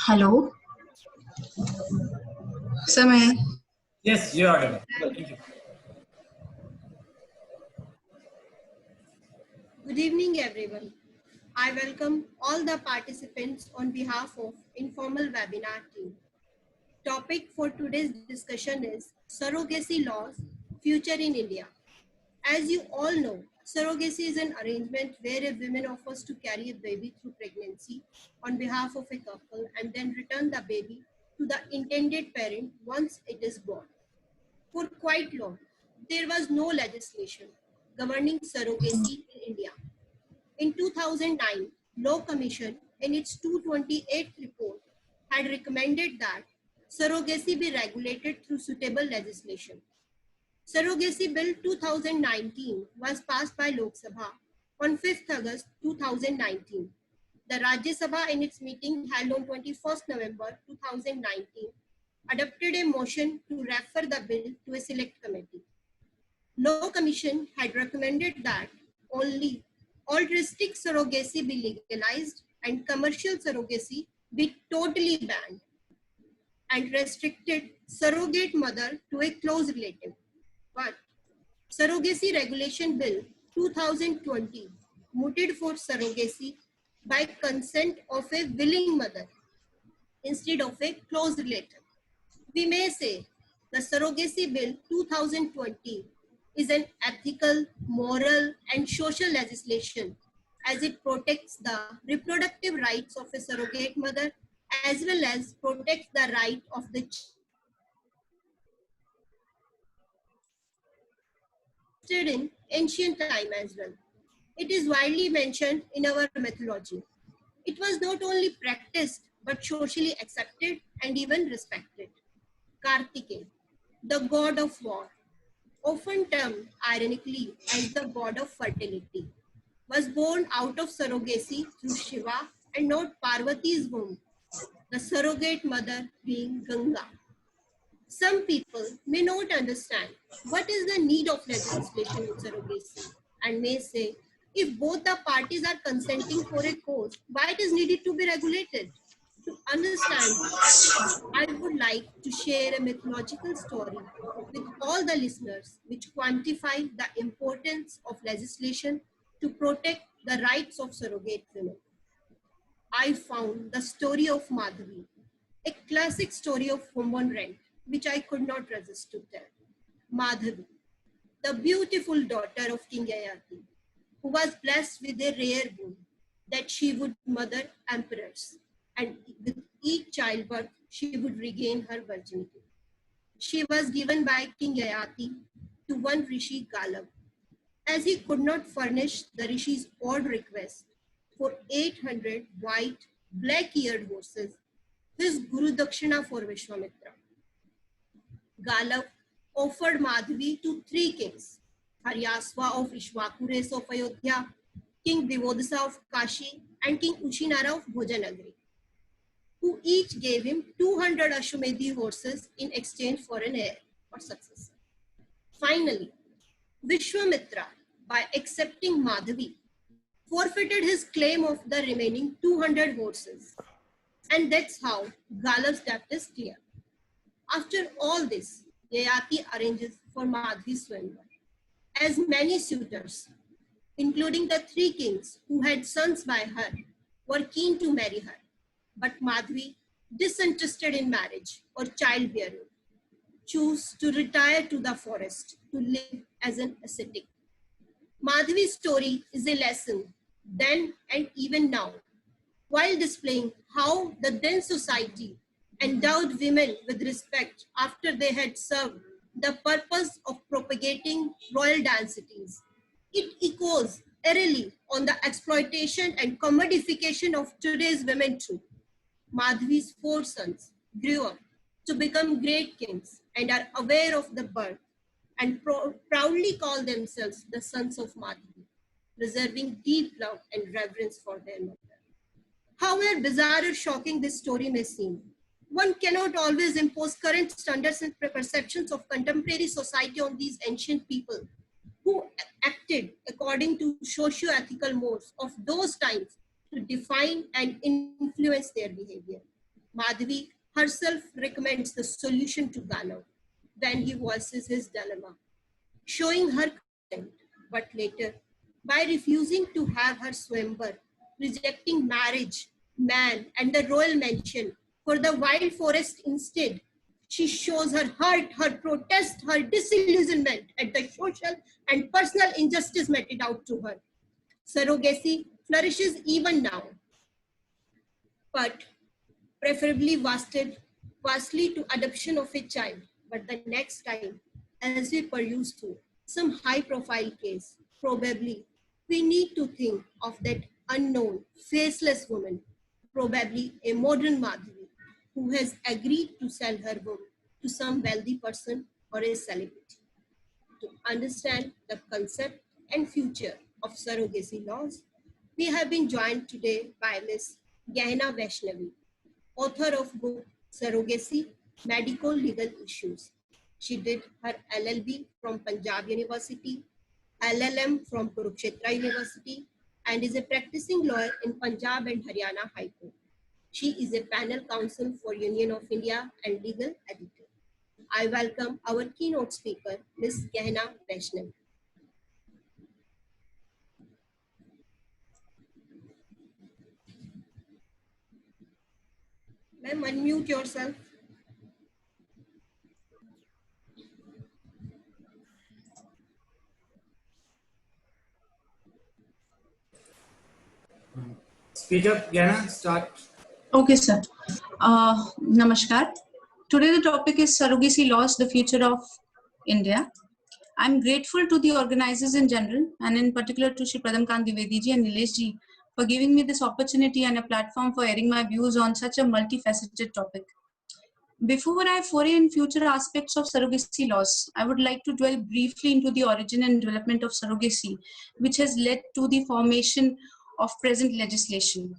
Hello, Samay. Yes, you are audible. Thank you. Good evening, everyone. I welcome all the participants on behalf of Informal Webinar team. Topic for today's discussion is Surrogacy Laws, Future in India. As you all know, surrogacy is an arrangement where a woman offers to carry a baby through pregnancy on behalf of a couple and then return the baby to the intended parent once it is born. For quite long, there was no legislation governing surrogacy in India. In 2009, Law Commission in its 228th report had recommended that surrogacy be regulated through suitable legislation. Surrogacy Bill 2019 was passed by Lok Sabha on 5th August 2019. The Rajya Sabha in its meeting held on 21st November 2019 adopted a motion to refer the bill to a select committee. Law Commission had recommended that only altruistic surrogacy be legalized and commercial surrogacy be totally banned, and restricted surrogate mother to a close relative. But Surrogacy Regulation Bill 2020 mooted for surrogacy by consent of a willing mother instead of a close relative. We may say the Surrogacy Bill 2020 is an ethical, moral, and social legislation as it protects the reproductive rights of a surrogate mother as well as protects the right of the in ancient time as well. It is widely mentioned in our mythology. It was not only practiced but socially accepted and even respected. Kartikeya, the god of war, often termed ironically as the god of fertility, was born out of surrogacy through Shiva and not Parvati's womb, the surrogate mother being Ganga. Some people may not understand what is the need of legislation in surrogacy and may say, if both the parties are consenting for a cause, why it is needed to be regulated? To understand, I would like to share a mythological story with all the listeners which quantify the importance of legislation to protect the rights of surrogate women. I found the story of Madhavi, a classic story of home on rent, which I could not resist to tell. Madhavi, the beautiful daughter of King Yayati, who was blessed with a rare boon that she would mother emperors, and with each childbirth she would regain her virginity. She was given by King Yayati to one Rishi Galav, as he could not furnish the Rishi's odd request for 800 white, black-eared horses, his Guru Dakshina for Vishwamitra. Galav offered Madhavi to three kings, Haryasva of Ishwakures of Ayodhya, King Divodasa of Kashi, and King Ushinara of Bhojanagri, who each gave him 200 Ashwamedhi horses in exchange for an heir or successor. Finally, Vishwamitra, by accepting Madhavi, forfeited his claim of the remaining 200 horses. And that's how Galav's debt is clear. After all this, Yayati arranges for Madhavi's Swayamvar. As many suitors, including the three kings who had sons by her, were keen to marry her. But Madhavi, disinterested in marriage or childbearing, chose to retire to the forest to live as an ascetic. Madhavi's story is a lesson then and even now, while displaying how the then society endowed women with respect after they had served the purpose of propagating royal densities. It echoes eerily on the exploitation and commodification of today's women too. Madhavi's four sons grew up to become great kings and are aware of the birth and proudly call themselves the sons of Madhavi, preserving deep love and reverence for their mother. However bizarre or shocking this story may seem, one cannot always impose current standards and perceptions of contemporary society on these ancient people who acted according to socio-ethical modes of those times to define and influence their behavior. Madhavi herself recommends the solution to Ganav when he voices his dilemma, showing her consent, but later, by refusing to have her swambar, rejecting marriage, man, and the royal mansion for the wild forest instead, she shows her hurt, her protest, her disillusionment at the social and personal injustice meted out to her. Surrogacy flourishes even now, but preferably vastly to adoption of a child. But the next time, as we peruse through some high profile case, probably we need to think of that unknown, faceless woman, probably a modern Madhavi, who has agreed to sell her womb to some wealthy person or a celebrity. To understand the concept and future of surrogacy laws, we have been joined today by Ms. Gehna Vaishnavi, author of book Surrogacy, Medical Legal Issues. She did her LLB from Punjab University, LLM from Kurukshetra University, and is a practicing lawyer in Punjab and Haryana High Court. She is a panel counsel for Union of India and legal editor. I welcome our keynote speaker, Ms. Gehna Vaishnavi. Ma'am, unmute yourself. Speak up, Gana. Start. Okay, sir. Namaskar. Today the topic is surrogacy laws, the future of India. I'm grateful to the organizers in general, and in particular to Shri Pradamkant Dwivedi ji and Nilesh ji for giving me this opportunity and a platform for airing my views on such a multifaceted topic. Before I foray in future aspects of surrogacy laws, I would like to dwell briefly into the origin and development of surrogacy, which has led to the formation of present legislation.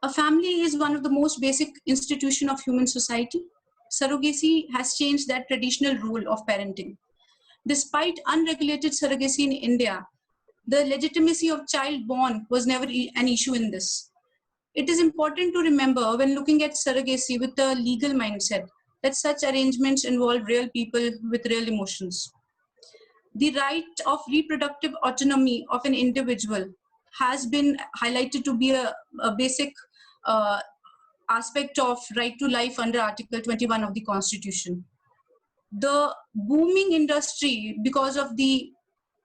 A family is one of the most basic institutions of human society. Surrogacy has changed that traditional role of parenting. Despite unregulated surrogacy in India, the legitimacy of child born was never an issue in this. It is important to remember when looking at surrogacy with a legal mindset that such arrangements involve real people with real emotions. The right of reproductive autonomy of an individual has been highlighted to be a basic aspect of right to life under Article 21 of the Constitution. The booming industry because of the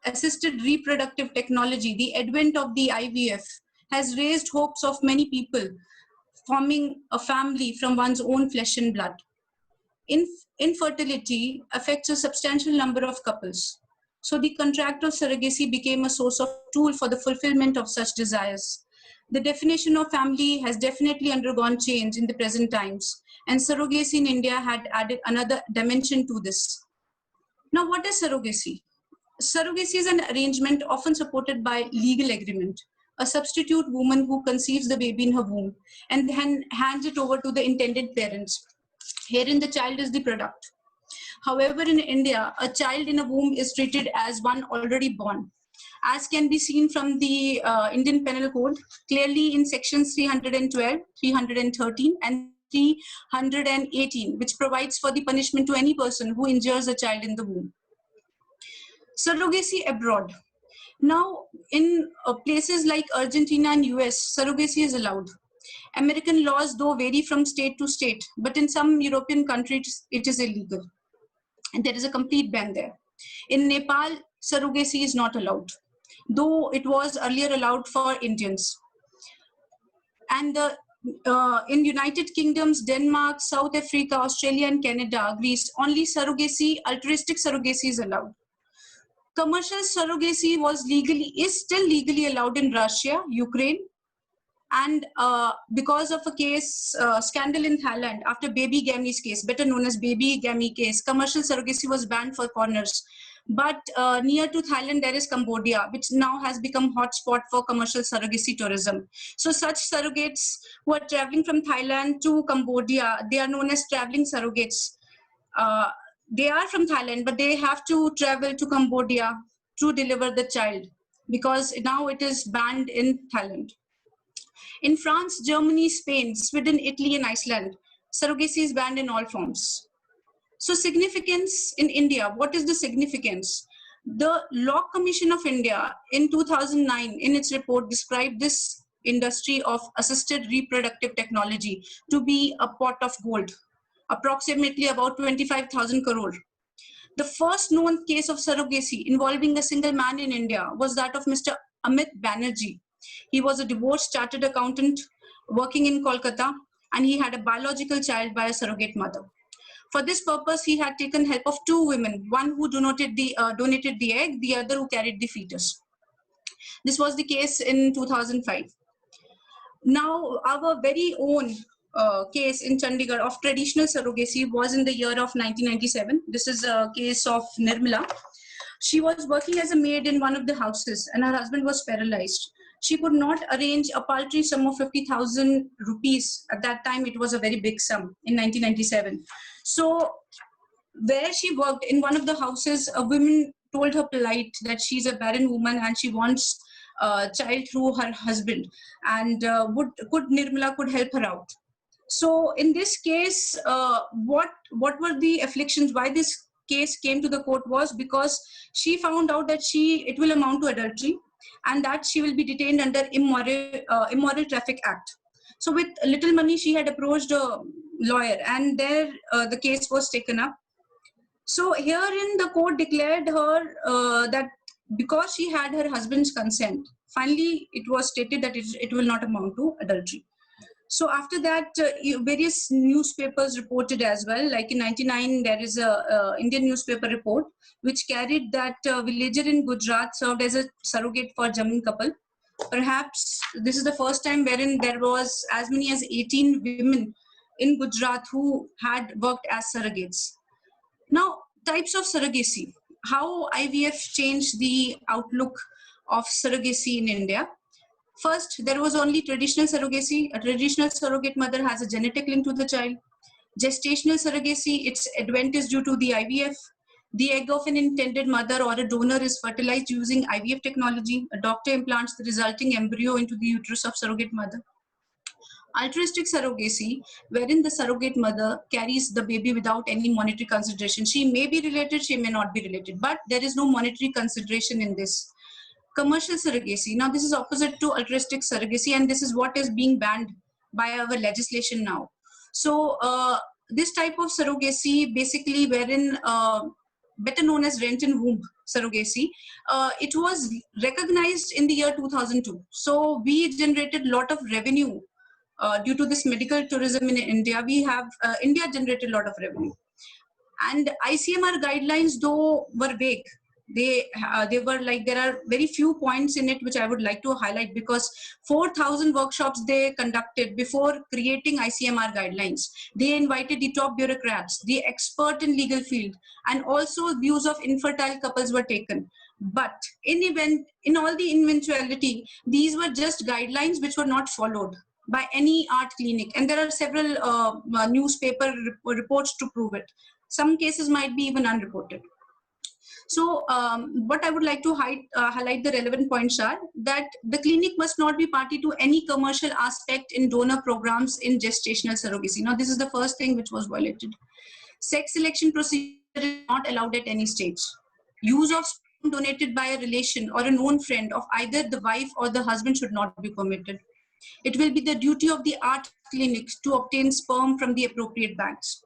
assisted reproductive technology, the advent of the IVF, has raised hopes of many people forming a family from one's own flesh and blood. Infertility affects a substantial number of couples. So the contract of surrogacy became a source of tool for the fulfillment of such desires. The definition of family has definitely undergone change in the present times, and surrogacy in India had added another dimension to this. Now, what is surrogacy? Surrogacy is an arrangement often supported by legal agreement. A substitute woman who conceives the baby in her womb and then hands it over to the intended parents. Herein, the child is the product. However, in India, a child in a womb is treated as one already born. As can be seen from the Indian Penal Code, clearly in sections 312, 313, and 318, which provides for the punishment to any person who injures a child in the womb. Surrogacy abroad. Now, in places like Argentina and US, surrogacy is allowed. American laws, though, vary from state to state, but in some European countries, it is illegal. And there is a complete ban there. In Nepal, surrogacy is not allowed, though it was earlier allowed for Indians. And in United Kingdoms, Denmark, South Africa, Australia, and Canada, Greece, only surrogacy, altruistic surrogacy is allowed. Commercial surrogacy is still legally allowed in Russia, Ukraine, and because of a case scandal in Thailand after Baby Gami's case, better known as Baby Gami case, commercial surrogacy was banned for foreigners. But near to Thailand, there is Cambodia, which now has become hotspot for commercial surrogacy tourism. So such surrogates who are traveling from Thailand to Cambodia, they are known as traveling surrogates. They are from Thailand, but they have to travel to Cambodia to deliver the child because now it is banned in Thailand. In France, Germany, Spain, Sweden, Italy, and Iceland, surrogacy is banned in all forms. So significance in India, what is the significance? The Law Commission of India in 2009 in its report described this industry of assisted reproductive technology to be a pot of gold, approximately about 25,000 crore. The first known case of surrogacy involving a single man in India was that of Mr. Amit Banerjee. He was a divorced chartered accountant working in Kolkata, and he had a biological child by a surrogate mother. For this purpose, he had taken help of two women, one who donated the egg, the other who carried the fetus. This was the case in 2005. Now, our very own case in Chandigarh of traditional surrogacy was in the year of 1997. This is a case of Nirmala. She was working as a maid in one of the houses and her husband was paralyzed. She could not arrange a paltry sum of 50,000 rupees. At that time, it was a very big sum in 1997. So where she worked in one of the houses, a woman told her polite that she's a barren woman and she wants a child through her husband, and could Nirmala could help her out. So in this case, what were the afflictions? Why this case came to the court was because she found out that it will amount to adultery, and that she will be detained under Immoral Traffic Act. So with little money, she had approached a lawyer, and there the case was taken up. So herein the court declared her that because she had her husband's consent, finally it was stated that it will not amount to adultery. So after that, various newspapers reported as well. Like in 99, there is a Indian newspaper report which carried that villager in Gujarat served as a surrogate for Jammu couple. Perhaps this is the first time wherein there was as many as 18 women in Gujarat who had worked as surrogates. Now, types of surrogacy. How IVF changed the outlook of surrogacy in India. First, there was only traditional surrogacy. A traditional surrogate mother has a genetic link to the child. Gestational surrogacy, its advent is due to the IVF. The egg of an intended mother or a donor is fertilized using IVF technology. A doctor implants the resulting embryo into the uterus of surrogate mother. Altruistic surrogacy, wherein the surrogate mother carries the baby without any monetary consideration. She may be related, she may not be related, but there is no monetary consideration in this. Commercial surrogacy. Now, this is opposite to altruistic surrogacy, and this is what is being banned by our legislation now. So, this type of surrogacy, basically, wherein better known as rent and womb surrogacy, it was recognized in the year 2002. So, we generated a lot of revenue due to this medical tourism in India. India generated a lot of revenue. And ICMR guidelines, though, were vague. They were like, there are very few points in it which I would like to highlight, because 4,000 workshops they conducted before creating ICMR guidelines. They invited the top bureaucrats, the expert in legal field, and also views of infertile couples were taken. But in all the eventuality, these were just guidelines which were not followed by any art clinic, and there are several newspaper reports to prove it. Some cases might be even unreported. So what I would like to highlight the relevant points are that the clinic must not be party to any commercial aspect in donor programs in gestational surrogacy. Now, this is the first thing which was violated. Sex selection procedure is not allowed at any stage. Use of sperm donated by a relation or a known friend of either the wife or the husband should not be permitted. It will be the duty of the art clinics to obtain sperm from the appropriate banks.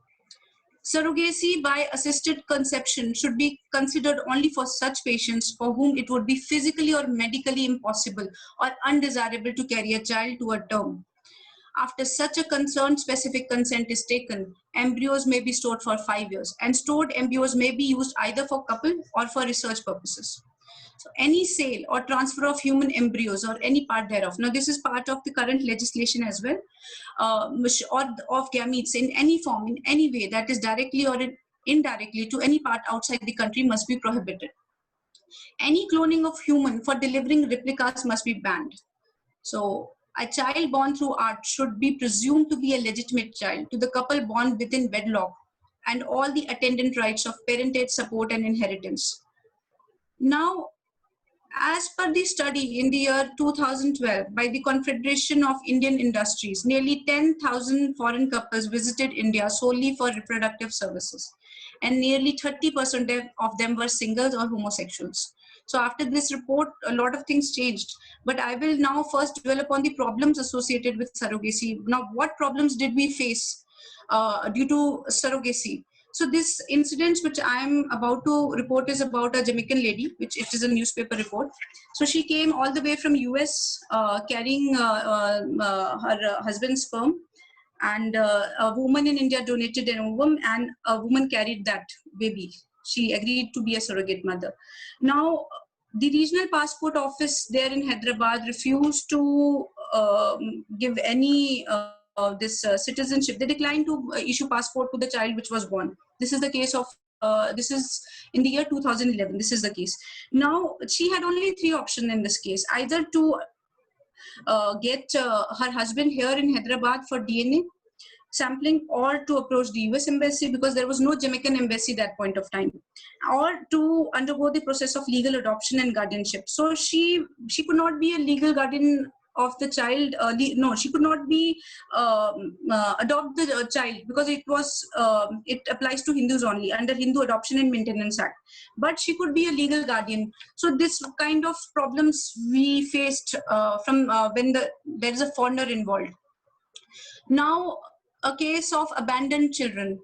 Surrogacy by assisted conception should be considered only for such patients for whom it would be physically or medically impossible or undesirable to carry a child to a term. After such a concern-specific consent is taken, embryos may be stored for 5 years, and stored embryos may be used either for couple or for research purposes. So any sale or transfer of human embryos or any part thereof. Now, this is part of the current legislation as well, or of gametes in any form, in any way that is directly or indirectly to any part outside the country must be prohibited. Any cloning of human for delivering replicas must be banned. So a child born through art should be presumed to be a legitimate child to the couple born within wedlock, and all the attendant rights of parentage, support, and inheritance. Now, as per the study in the year 2012 by the Confederation of Indian Industries, nearly 10,000 foreign couples visited India solely for reproductive services, and nearly 30% of them were singles or homosexuals. So after this report, a lot of things changed. But I will now first dwell upon the problems associated with surrogacy. Now, what problems did we face due to surrogacy? So this incident which I'm about to report is about a Jamaican lady, which it is a newspaper report. So she came all the way from US carrying her husband's sperm, and a woman in India donated an ovum, and a woman carried that baby. She agreed to be a surrogate mother. Now, the regional passport office there in Hyderabad refused to give any this citizenship. They declined to issue passport to the child which was born. This is the case of this is in the year 2011. This is the case. Now, she had only three options in this case: either to get her husband here in Hyderabad for DNA sampling, or to approach the US embassy, because there was no Jamaican embassy at that point of time, or to undergo the process of legal adoption and guardianship. So she could not be a legal guardian of the child. No, she could not be adopt the child, because it applies to Hindus only under Hindu Adoption and Maintenance Act. But she could be a legal guardian. So this kind of problems we faced from when there is a foreigner involved. Now, a case of abandoned children.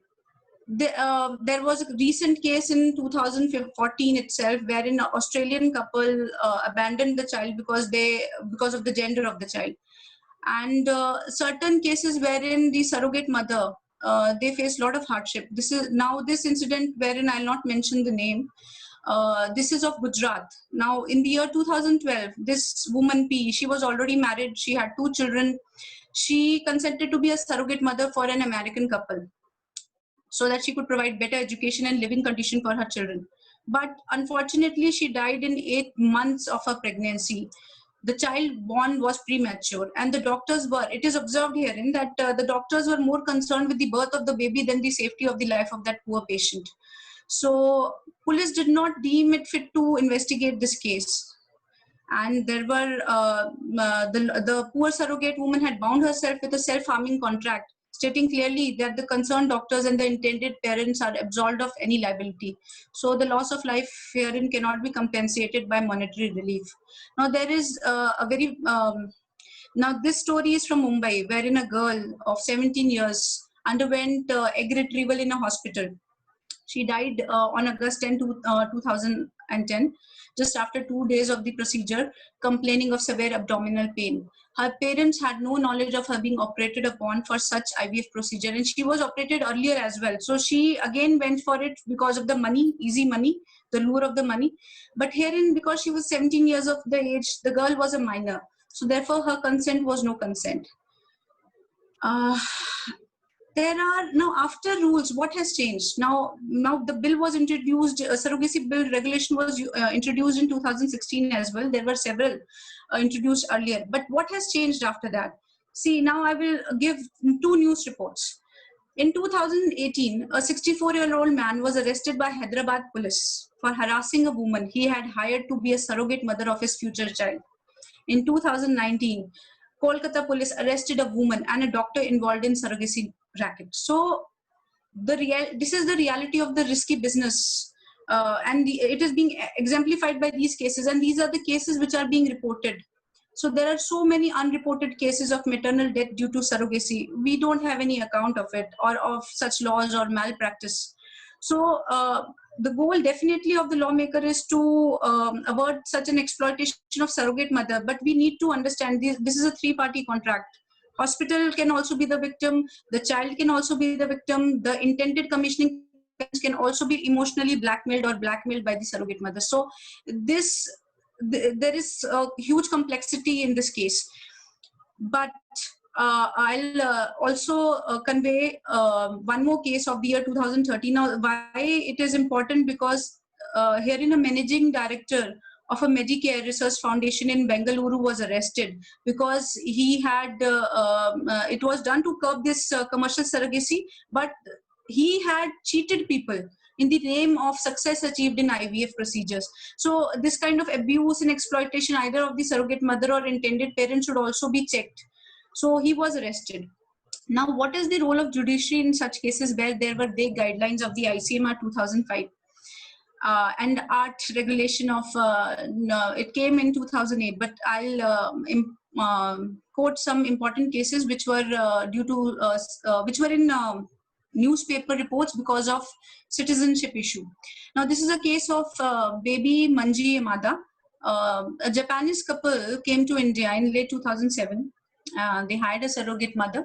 There was a recent case in 2014 itself, wherein an Australian couple abandoned the child because of the gender of the child, and certain cases wherein the surrogate mother they face a lot of hardship. This incident wherein I'll not mention the name. This is of Gujarat. Now, in the year 2012, this woman P, she was already married. She had 2 children. She consented to be a surrogate mother for an American couple, so that she could provide better education and living condition for her children. But unfortunately, she died in 8 months of her pregnancy. The child born was premature, and the doctors were, it is observed herein that the doctors were more concerned with the birth of the baby than the safety of the life of that poor patient. So police did not deem it fit to investigate this case. And there were the poor surrogate woman had bound herself with a self-harming contract, stating clearly that the concerned doctors and the intended parents are absolved of any liability. So the loss of life herein cannot be compensated by monetary relief. Now, there is now this story is from Mumbai, wherein a girl of 17 years underwent egg retrieval in a hospital. She died on August 10, 2010, just after 2 days of the procedure, complaining of severe abdominal pain. Her parents had no knowledge of her being operated upon for such IVF procedure, and she was operated earlier as well. So she again went for it because of the money, easy money, the lure of the money. But herein, because she was 17 years of the age, the girl was a minor. So therefore, her consent was no consent. There are now, after rules, what has changed? Now the bill was introduced, surrogacy bill regulation was introduced in 2016 as well. There were several introduced earlier. But what has changed after that? See, now I will give 2 news reports. In 2018, a 64-year-old man was arrested by Hyderabad police for harassing a woman he had hired to be a surrogate mother of his future child. In 2019, Kolkata police arrested a woman and a doctor involved in surrogacy racket. So this is the reality of the risky business, and it is being exemplified by these cases, and these are the cases which are being reported. So there are so many unreported cases of maternal death due to surrogacy. We don't have any account of it, or of such laws or malpractice. So the goal definitely of the lawmaker is to avert such an exploitation of surrogate mother. But we need to understand this is a 3-party contract. Hospital can also be the victim, the child can also be the victim, the intended commissioning can also be emotionally blackmailed or blackmailed by the surrogate mother. So there is a huge complexity in this case. But I'll also convey one more case of the year 2013. Now, why it is important? Because herein a managing director of a Medicare Research Foundation in Bengaluru was arrested because he had, it was done to curb this commercial surrogacy, but he had cheated people in the name of success achieved in IVF procedures. So this kind of abuse and exploitation either of the surrogate mother or intended parent should also be checked. So he was arrested. Now, what is the role of judiciary in such cases where there were vague guidelines of the ICMR 2005 and art regulation of, no, it came in 2008, but I'll quote some important cases which were which were in newspaper reports because of citizenship issue. Now, this is a case of baby Manji Yamada. A Japanese couple came to India in late 2007. They hired a surrogate mother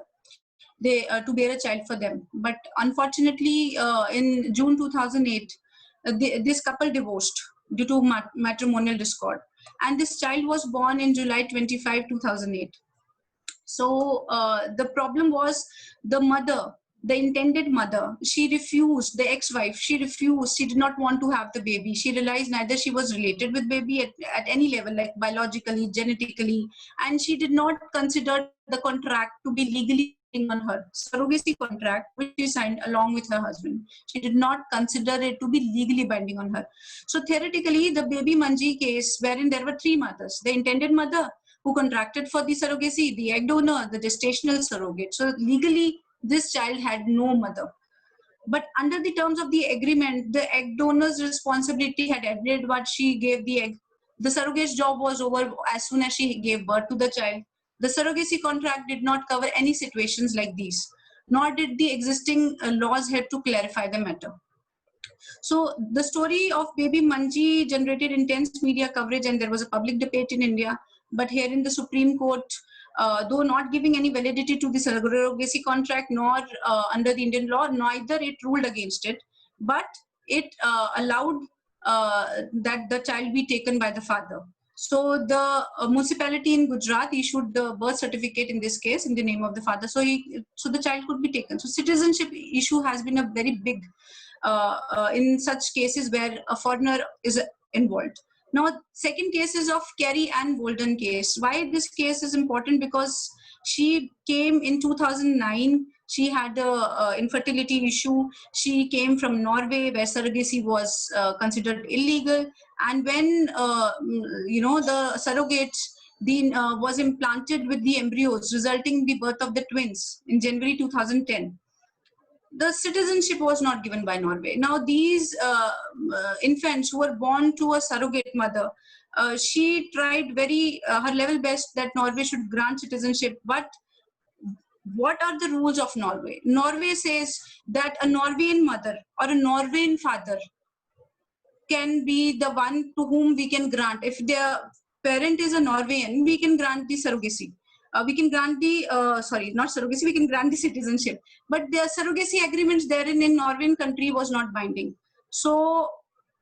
to bear a child for them. But unfortunately, in June 2008, this couple divorced due to matrimonial discord. And this child was born in July 25, 2008. So the problem was the mother, the intended mother, she refused, the ex-wife, she refused, she did not want to have the baby. She realized neither she was related with baby at any level, like biologically, genetically, and she did not consider the contract to be legally binding on her. Surrogacy contract, which she signed along with her husband. She did not consider it to be legally binding on her. So theoretically, the baby Manji case, wherein there were three mothers, the intended mother, who contracted for the surrogacy, the egg donor, the gestational surrogate. So legally, this child had no mother. But under the terms of the agreement, the egg donor's responsibility had ended what she gave the egg. The surrogate's job was over as soon as she gave birth to the child. The surrogacy contract did not cover any situations like these, nor did the existing laws help to clarify the matter. So the story of baby Manji generated intense media coverage, and there was a public debate in India. But here in the Supreme Court, though not giving any validity to the surrogacy contract, nor under the Indian law, neither it ruled against it, but it allowed that the child be taken by the father. So the municipality in Gujarat issued the birth certificate in this case in the name of the father. So the child could be taken. So citizenship issue has been a very big in such cases where a foreigner is involved. Now, second case is of Carrie Ann Bolden case. Why this case is important? Because she came in 2009. She had an infertility issue. She came from Norway, where surrogacy was considered illegal. And when the surrogate was implanted with the embryos, resulting in the birth of the twins in January 2010. The citizenship was not given by Norway. Now, these infants who were born to a surrogate mother, she tried her level best that Norway should grant citizenship. But what are the rules of Norway? Norway says that a Norwegian mother or a Norwegian father can be the one to whom we can grant. If their parent is a Norwegian, we can grant the surrogacy. We can grant the, not surrogacy, we can grant the citizenship. But the surrogacy agreements therein in Norwegian country was not binding. So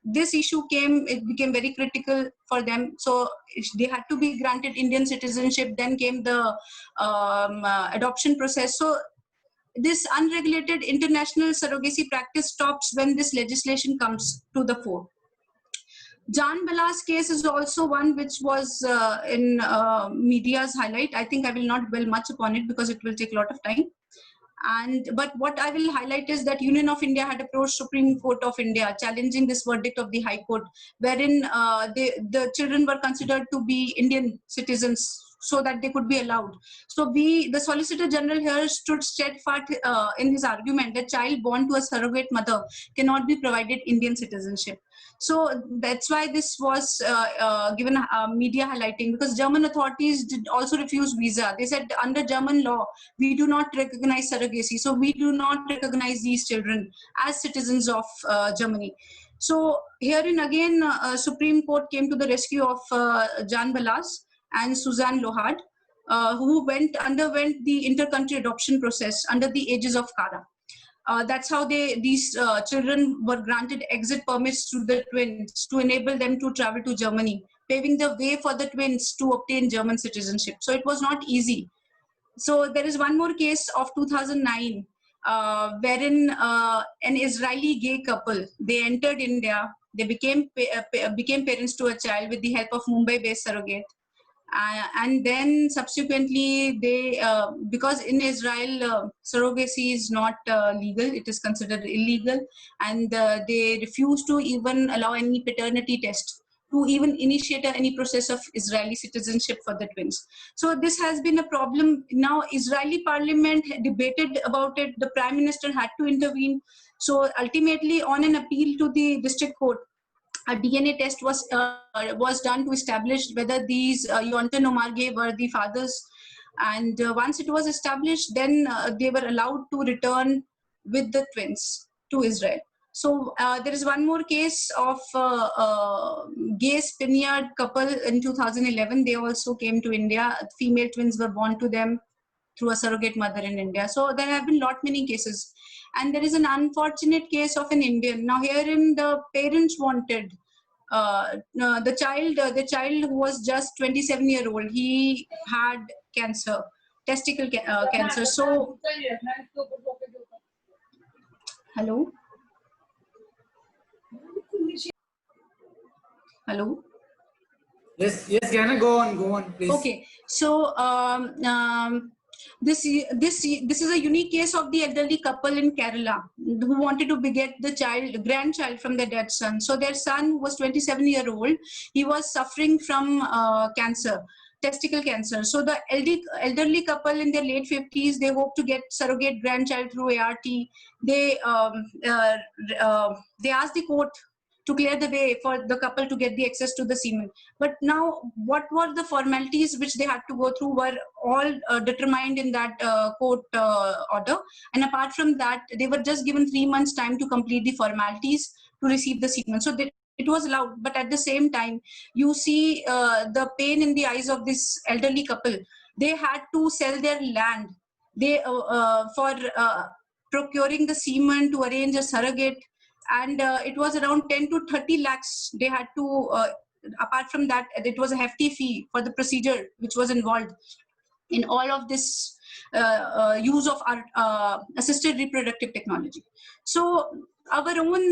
this issue it became very critical for them. So they had to be granted Indian citizenship. Then came the adoption process. So this unregulated international surrogacy practice stops when this legislation comes to the fore. Jan Bala's case is also one which was in media's highlight. I think I will not dwell much upon it because it will take a lot of time. But what I will highlight is that Union of India had approached Supreme Court of India challenging this verdict of the High Court, wherein the children were considered to be Indian citizens so that they could be allowed. So the Solicitor General here stood steadfast in his argument that child born to a surrogate mother cannot be provided Indian citizenship. So that's why this was given media highlighting, because German authorities did also refuse visa. They said under German law, we do not recognize surrogacy. So we do not recognize these children as citizens of Germany. So herein again, Supreme Court came to the rescue of Jan Balas and Suzanne Lohard, who underwent the inter-country adoption process under the aegis of CARA. That's how these children were granted exit permits to the twins to enable them to travel to Germany, paving the way for the twins to obtain German citizenship. So it was not easy. So there is one more case of 2009, wherein an Israeli gay couple, they entered India, they became parents to a child with the help of Mumbai-based surrogate. And then subsequently they, because in Israel surrogacy is not legal, it is considered illegal, and they refuse to even allow any paternity test to even initiate any process of Israeli citizenship for the twins. So this has been a problem. Now Israeli parliament debated about it, the prime minister had to intervene. So ultimately, on an appeal to the district court, a DNA test was done to establish whether these Yonatan Omargeh were the fathers. And once it was established, then they were allowed to return with the twins to Israel. So there is one more case of gay Spaniard couple in 2011. They also came to India. Female twins were born to them through a surrogate mother in India. So there have been many cases. And there is an unfortunate case of an Indian. Now herein the parents wanted the child who was just 27-year-old. He had cancer, testicle cancer. So, hello? Hello? Yes, Jana, go on, please. Okay, so this is a unique case of the elderly couple in Kerala who wanted to beget the grandchild from their dead son. So their son, who was 27-year-old, he was suffering from cancer, testicle cancer. So the elderly couple in their late 50s, they hope to get surrogate grandchild through ART. They asked the court to clear the way for the couple to get the access to the semen. But now, what were the formalities which they had to go through were all determined in that court order. And apart from that, they were just given 3 months time to complete the formalities to receive the semen. So it was allowed. But at the same time, you see the pain in the eyes of this elderly couple. They had to sell their land. They for procuring the semen, to arrange a surrogate, and it was around 10 to 30 lakhs they had to, apart from that, it was a hefty fee for the procedure which was involved in all of this use of our assisted reproductive technology. So our own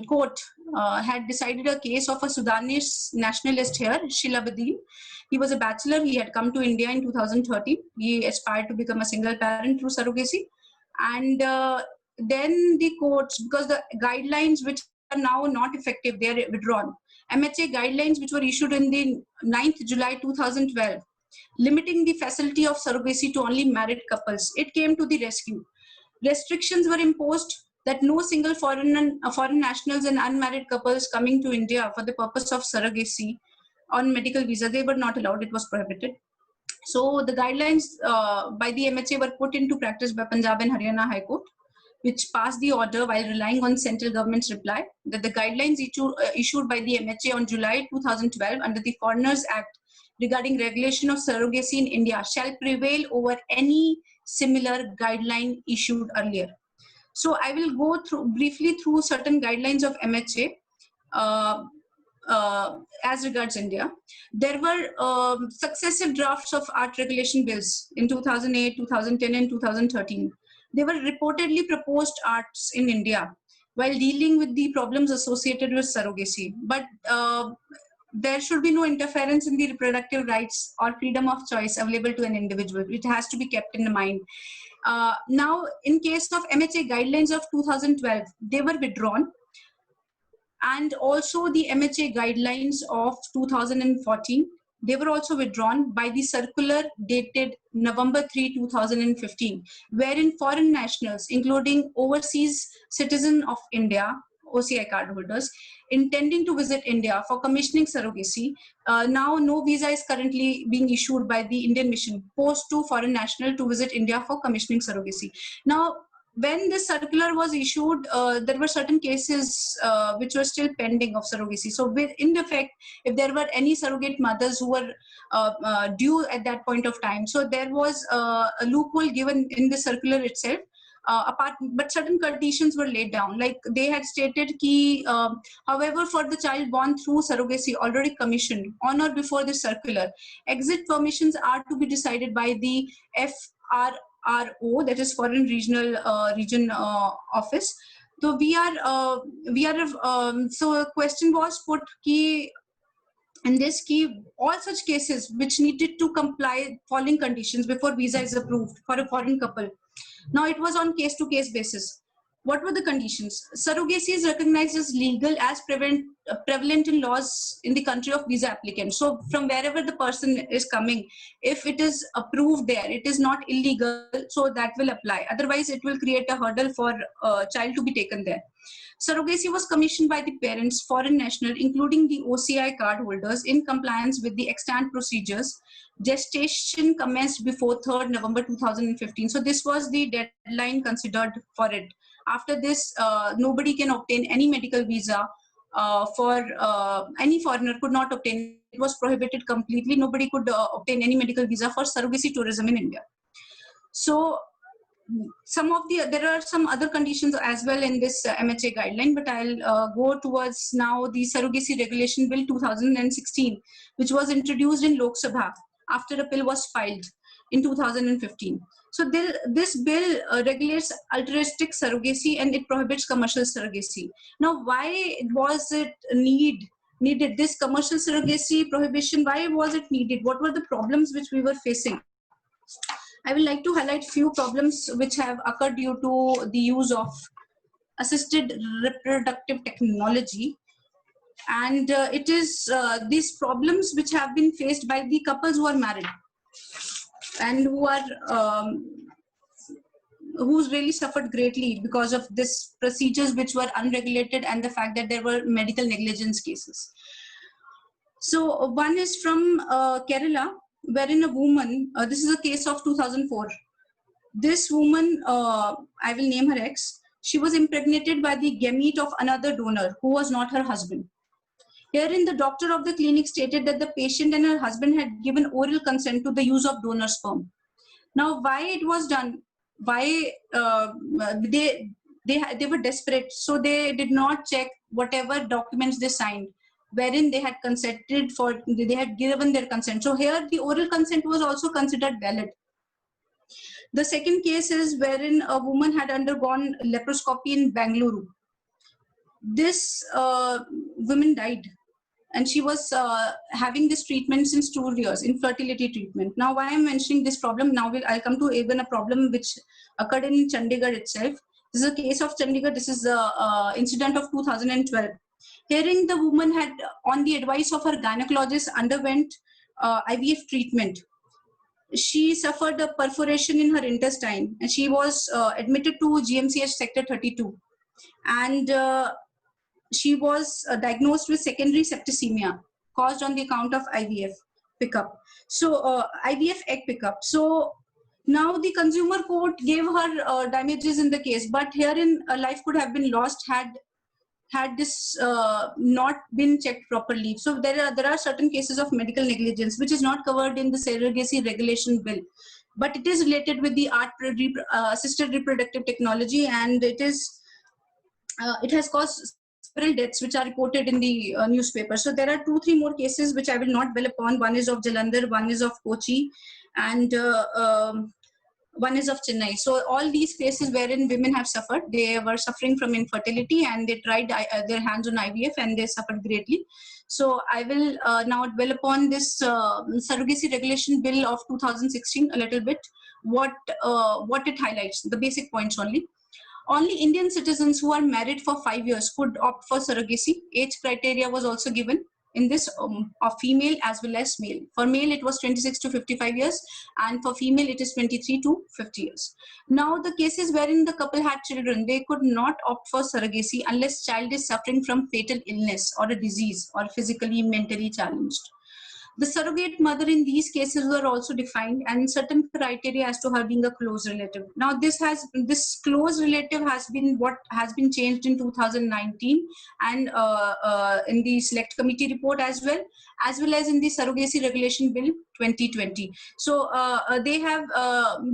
court had decided a case of a Sudanese nationalist here, Shilabadin. He was a bachelor. He had come to India in 2013. He aspired to become a single parent through surrogacy. And then the courts, because the guidelines which are now not effective, they are withdrawn. MHA guidelines which were issued in the 9th July 2012, limiting the facility of surrogacy to only married couples, it came to the rescue. Restrictions were imposed that no single foreign nationals and unmarried couples coming to India for the purpose of surrogacy on medical visa, they were not allowed. It was prohibited. So the guidelines by the MHA were put into practice by Punjab and Haryana High Court, which passed the order while relying on central government's reply that the guidelines issued by the MHA on July 2012 under the Foreigners Act regarding regulation of surrogacy in India shall prevail over any similar guideline issued earlier. So I will go briefly through certain guidelines of MHA as regards India. There were successive drafts of art regulation bills in 2008, 2010 and 2013. They were reportedly proposed acts in India while dealing with the problems associated with surrogacy. But there should be no interference in the reproductive rights or freedom of choice available to an individual. It has to be kept in mind. Now, in case of MHA guidelines of 2012, they were withdrawn. And also the MHA guidelines of 2014, they were also withdrawn by the circular dated November 3, 2015, wherein foreign nationals, including overseas citizens of India, OCI cardholders, intending to visit India for commissioning surrogacy, now no visa is currently being issued by the Indian mission post to foreign national to visit India for commissioning surrogacy. Now, when this circular was issued, there were certain cases which were still pending of surrogacy. So in effect, if there were any surrogate mothers who were due at that point of time, so there was a loophole given in the circular itself. But certain conditions were laid down, like they had stated ki, however, for the child born through surrogacy already commissioned on or before the circular, exit permissions are to be decided by the FRRO, that is Foreign Regional Region Office. So so a question was put ki And this key, all such cases which needed to comply following conditions before visa is approved for a foreign couple. Now it was on case-to-case basis. What were the conditions? Surrogacy is recognized as legal as prevalent in laws in the country of visa applicant. So from wherever the person is coming, if it is approved there, it is not illegal, so that will apply. Otherwise, it will create a hurdle for a child to be taken there. Surrogacy was commissioned by the parents, foreign national, including the OCI card holders, in compliance with the extant procedures. Gestation commenced before 3rd November 2015. So this was the deadline considered for it. After this, nobody can obtain any medical visa for any foreigner could not obtain. It was prohibited completely. Nobody could obtain any medical visa for surrogacy tourism in India. So there are some other conditions as well in this MHA guideline, but I'll go towards now the Surrogacy Regulation Bill 2016, which was introduced in Lok Sabha after a bill was filed in 2015. So this bill regulates altruistic surrogacy and it prohibits commercial surrogacy. Now, why was it needed this commercial surrogacy prohibition? Why was it needed? What were the problems which we were facing? I would like to highlight few problems which have occurred due to the use of assisted reproductive technology. And it is these problems which have been faced by the couples who are married and who are who's really suffered greatly because of this procedures which were unregulated and the fact that there were medical negligence cases. So one is from Kerala, wherein a woman, this is a case of 2004. This woman, I will name her X, she was impregnated by the gamete of another donor who was not her husband. Herein, the doctor of the clinic stated that the patient and her husband had given oral consent to the use of donor sperm. Now, why it was done? Why they were desperate, so they did not check whatever documents they signed, wherein they had consented for, they had given their consent. So here, the oral consent was also considered valid. The second case is wherein a woman had undergone laparoscopy in Bangalore. This woman died, and she was having this treatment since 2 years, infertility treatment. Now, why I'm mentioning this problem? Now I'll come to even a problem which occurred in Chandigarh itself. This is a case of Chandigarh. This is the incident of 2012. Herein, the woman had, on the advice of her gynecologist, underwent IVF treatment. She suffered a perforation in her intestine, and she was admitted to GMCH Sector 32. And she was diagnosed with secondary septicemia caused on the account of IVF pickup. So IVF egg pickup. So now the consumer court gave her damages in the case, but herein a life could have been lost had this not been checked properly. So there are certain cases of medical negligence which is not covered in the Surrogacy Regulation Bill, but it is related with the assisted reproductive technology, and it has caused several deaths which are reported in the newspaper. So there are 2-3 more cases which I will not dwell upon. One is of Jalandhar, one is of Kochi, and one is of Chennai. So all these cases wherein women have suffered, they were suffering from infertility and they tried their hands on IVF and they suffered greatly. So I will now dwell upon this Surrogacy Regulation Bill of 2016 a little bit, what it highlights, the basic points only. Only Indian citizens who are married for 5 years could opt for surrogacy. Age criteria was also given in this of female as well as male. For male, it was 26 to 55 years, and for female, it is 23 to 50 years. Now, the cases wherein the couple had children, they could not opt for surrogacy unless child is suffering from fatal illness or a disease or physically, mentally challenged. The surrogate mother in these cases were also defined, and certain criteria as to her being a close relative. Now, this close relative has been changed in 2019, and in the Select Committee report as well as in the Surrogacy Regulation Bill 2020. So they have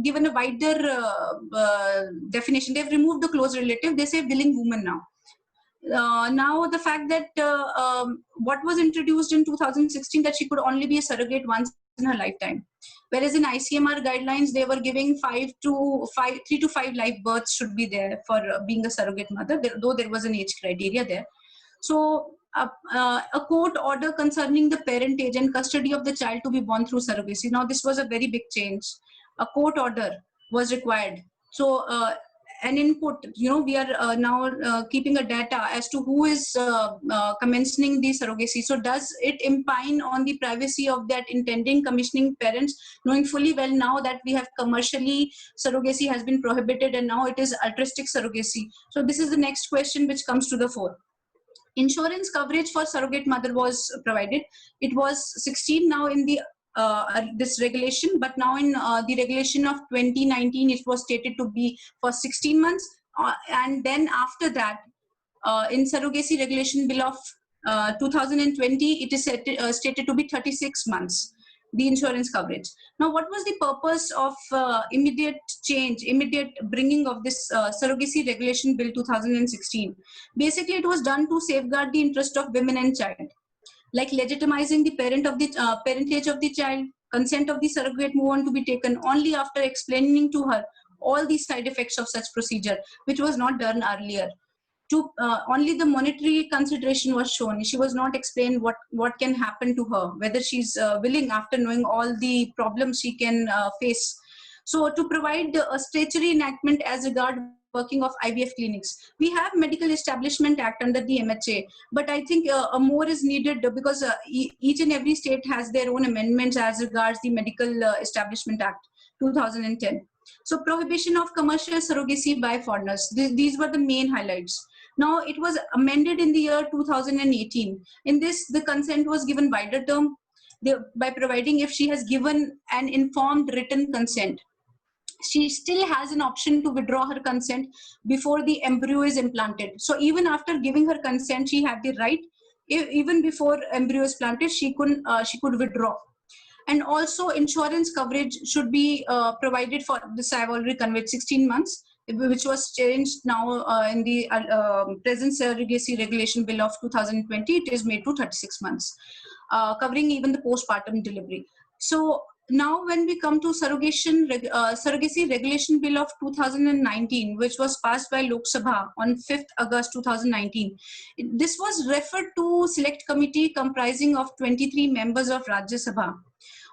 given a wider definition. They've removed the close relative. They say willing woman now. Now the fact that what was introduced in 2016, that she could only be a surrogate once in her lifetime, whereas in ICMR guidelines they were giving 3 to 5 live births should be there for being a surrogate mother, though there was an age criteria there. So a court order concerning the parentage and custody of the child to be born through surrogacy. Now, this was a very big change. A court order was required. So, an input, we are now keeping a data as to who is commencing the surrogacy. So, does it impine on the privacy of that intending commissioning parents, knowing fully well now that we have commercially surrogacy has been prohibited and now it is altruistic surrogacy? So, this is the next question which comes to the fore. Insurance coverage for surrogate mother was provided. It was 16 now in the this regulation, but now in the regulation of 2019, it was stated to be for 16 months. And then after that, in surrogacy regulation bill of 2020, it is stated to be 36 months, the insurance coverage. Now, what was the purpose of immediate bringing of this surrogacy regulation bill 2016? Basically, it was done to safeguard the interest of women and child, like legitimizing the parentage of the child. Consent of the surrogate movement to be taken only after explaining to her all the side effects of such procedure, which was not done earlier. Only the monetary consideration was shown. She was not explained what can happen to her, whether she's willing after knowing all the problems she can face. So, to provide a statutory enactment as regard working of IVF clinics. We have Medical Establishment Act under the MHA, but I think more is needed because each and every state has their own amendments as regards the Medical Establishment Act 2010. So, prohibition of commercial surrogacy by foreigners. These were the main highlights. Now, it was amended in the year 2018. In this, the consent was given wider term by providing if she has given an informed written consent, she still has an option to withdraw her consent before the embryo is implanted. So even after giving her consent, she had the right, even before embryo is planted, she could withdraw. And also insurance coverage should be provided for this. I've already conveyed 16 months, which was changed now in the present surrogacy regulation bill of 2020. It is made to 36 months, covering even the postpartum delivery. So now when we come to surrogacy regulation bill of 2019, which was passed by Lok Sabha on 5th August 2019, this was referred to select committee comprising of 23 members of Rajya Sabha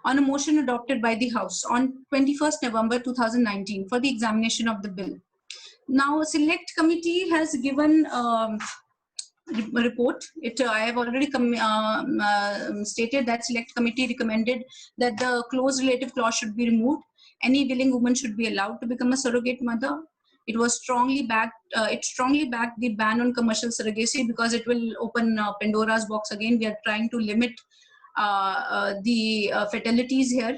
on a motion adopted by the House on 21st November 2019 for the examination of the bill. Now, select committee has given report. I have already stated that select committee recommended that the close relative clause should be removed. Any willing woman should be allowed to become a surrogate mother. It was strongly backed. It strongly backed the ban on commercial surrogacy because it will open Pandora's box again. We are trying to limit the fatalities here.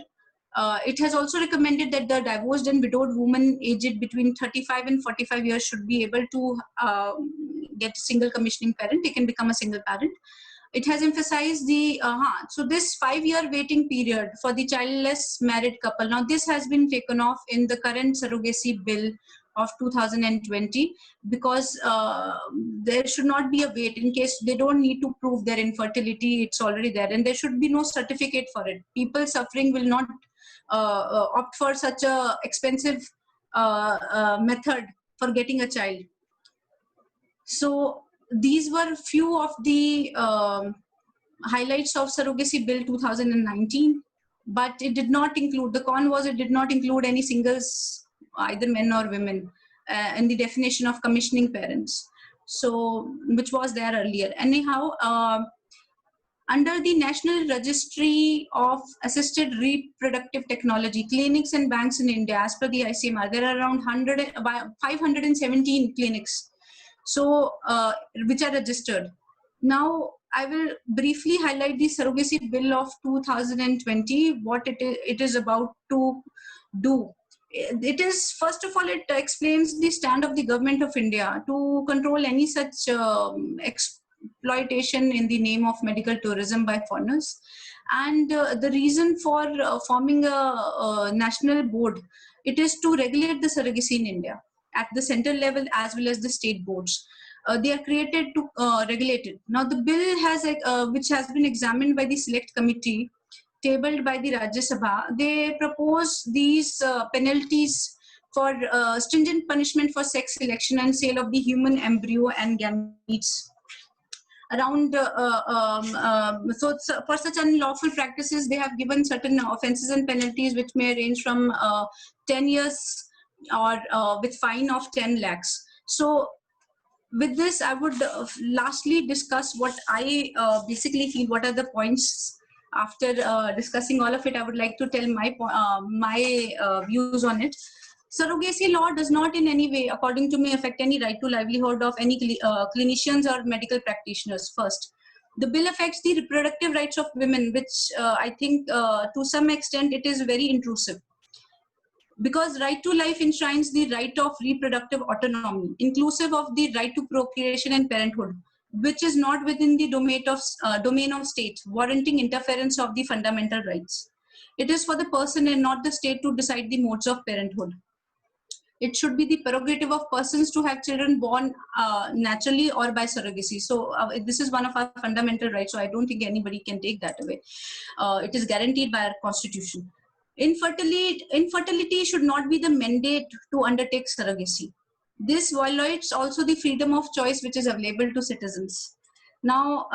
It has also recommended that the divorced and widowed woman aged between 35 and 45 years should be able to get a single commissioning parent. They can become a single parent. It has emphasized the, so this 5-year waiting period for the childless married couple. Now this has been taken off in the current surrogacy bill of 2020 because there should not be a wait in case they don't need to prove their infertility. It's already there and there should be no certificate for it. People suffering will not opt for such a expensive method for getting a child. So these were few of the highlights of surrogacy bill 2019, but it did not include, the con was it did not include any singles, either men or women, in the definition of commissioning parents, so which was there earlier. Anyhow, under the National Registry of Assisted Reproductive Technology, clinics and banks in India, as per the ICMR, there are around 517 clinics, so which are registered. Now, I will briefly highlight the surrogacy bill of 2020, what it is about to do. It is, first of all, it explains the stand of the government of India to control any such exploitation in the name of medical tourism by foreigners. And the reason for forming a national board, it is to regulate the surrogacy in India at the central level as well as the state boards. They are created to regulate it. Now the bill has, which has been examined by the select committee, tabled by the Rajya Sabha, they propose these penalties for stringent punishment for sex selection and sale of the human embryo and gametes. around so for such unlawful practices they have given certain offenses and penalties which may range from 10 years or with fine of 10 lakhs. So with this I would lastly discuss what I basically feel, what are the points after discussing all of it. I would like to tell my views on it. Surrogacy law does not in any way, according to me, affect any right to livelihood of any clinicians or medical practitioners. First, the bill affects the reproductive rights of women, which I think to some extent it is very intrusive. Because right to life enshrines the right of reproductive autonomy, inclusive of the right to procreation and parenthood, which is not within the domain of state, warranting interference of the fundamental rights. It is for the person and not the state to decide the modes of parenthood. It should be the prerogative of persons to have children born naturally or by surrogacy. So this is one of our fundamental rights. So I don't think anybody can take that away. It is guaranteed by our constitution. Infertility should not be the mandate to undertake surrogacy. This violates also the freedom of choice which is available to citizens. Now,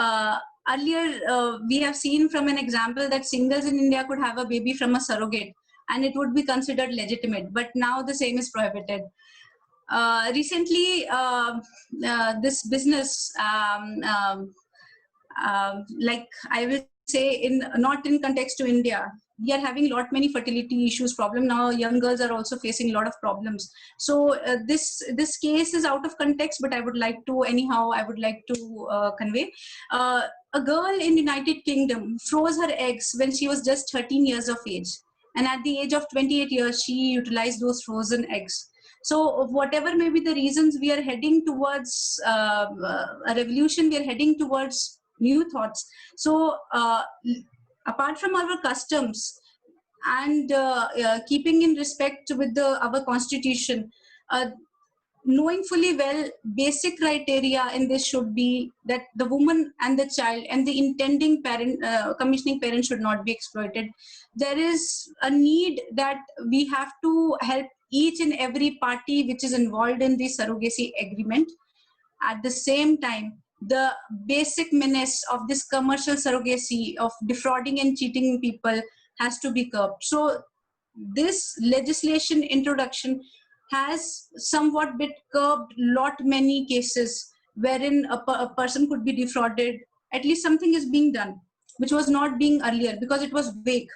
earlier we have seen from an example that singles in India could have a baby from a surrogate and it would be considered legitimate, but now the same is prohibited. Recently, this business, like I will say, not in context to India, we are having many fertility issues problem now. Young girls are also facing a lot of problems. So this case is out of context, but I would like to convey. A girl in United Kingdom froze her eggs when she was just 13 years of age, and at the age of 28 years she utilized those frozen eggs. So whatever may be the reasons, we are heading towards a revolution, we are heading towards new thoughts. So apart from our customs and keeping in respect with our constitution, knowing fully well basic criteria in this should be that the woman and the child and the intending parent, commissioning parent should not be exploited. There is a need that we have to help each and every party which is involved in the surrogacy agreement. At the same time, the basic menace of this commercial surrogacy of defrauding and cheating people has to be curbed. So this legislation introduction has somewhat bit curbed many cases wherein a person could be defrauded. At least something is being done, which was not being earlier because it was vague.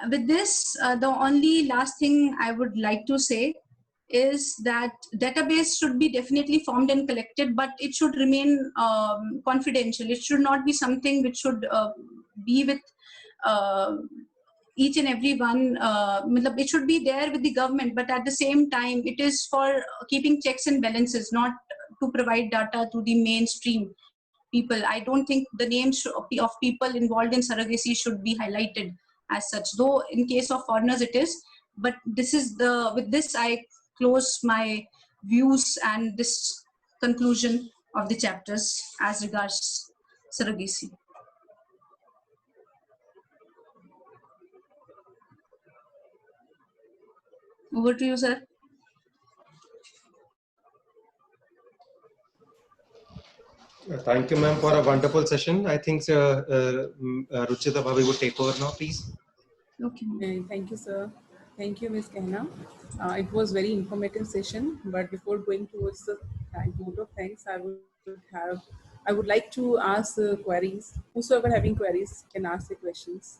With this, the only last thing I would like to say is that database should be definitely formed and collected, but it should remain confidential. It should not be something which should be with each and every one. It should be there with the government, but at the same time, it is for keeping checks and balances, not to provide data to the mainstream people. I don't think the names of people involved in surrogacy should be highlighted as such, though in case of foreigners it is. But this is with this I close my views and this conclusion of the chapters as regards surrogacy. Over to you, sir. Thank you, ma'am, for a wonderful session. I think Ruchita Bhavi would take over now, please. Okay. Thank you, sir. Thank you, Ms. Kehna. It was very informative session, but before going towards the vote of thanks, I would like to ask queries. Whosoever having queries can ask the questions.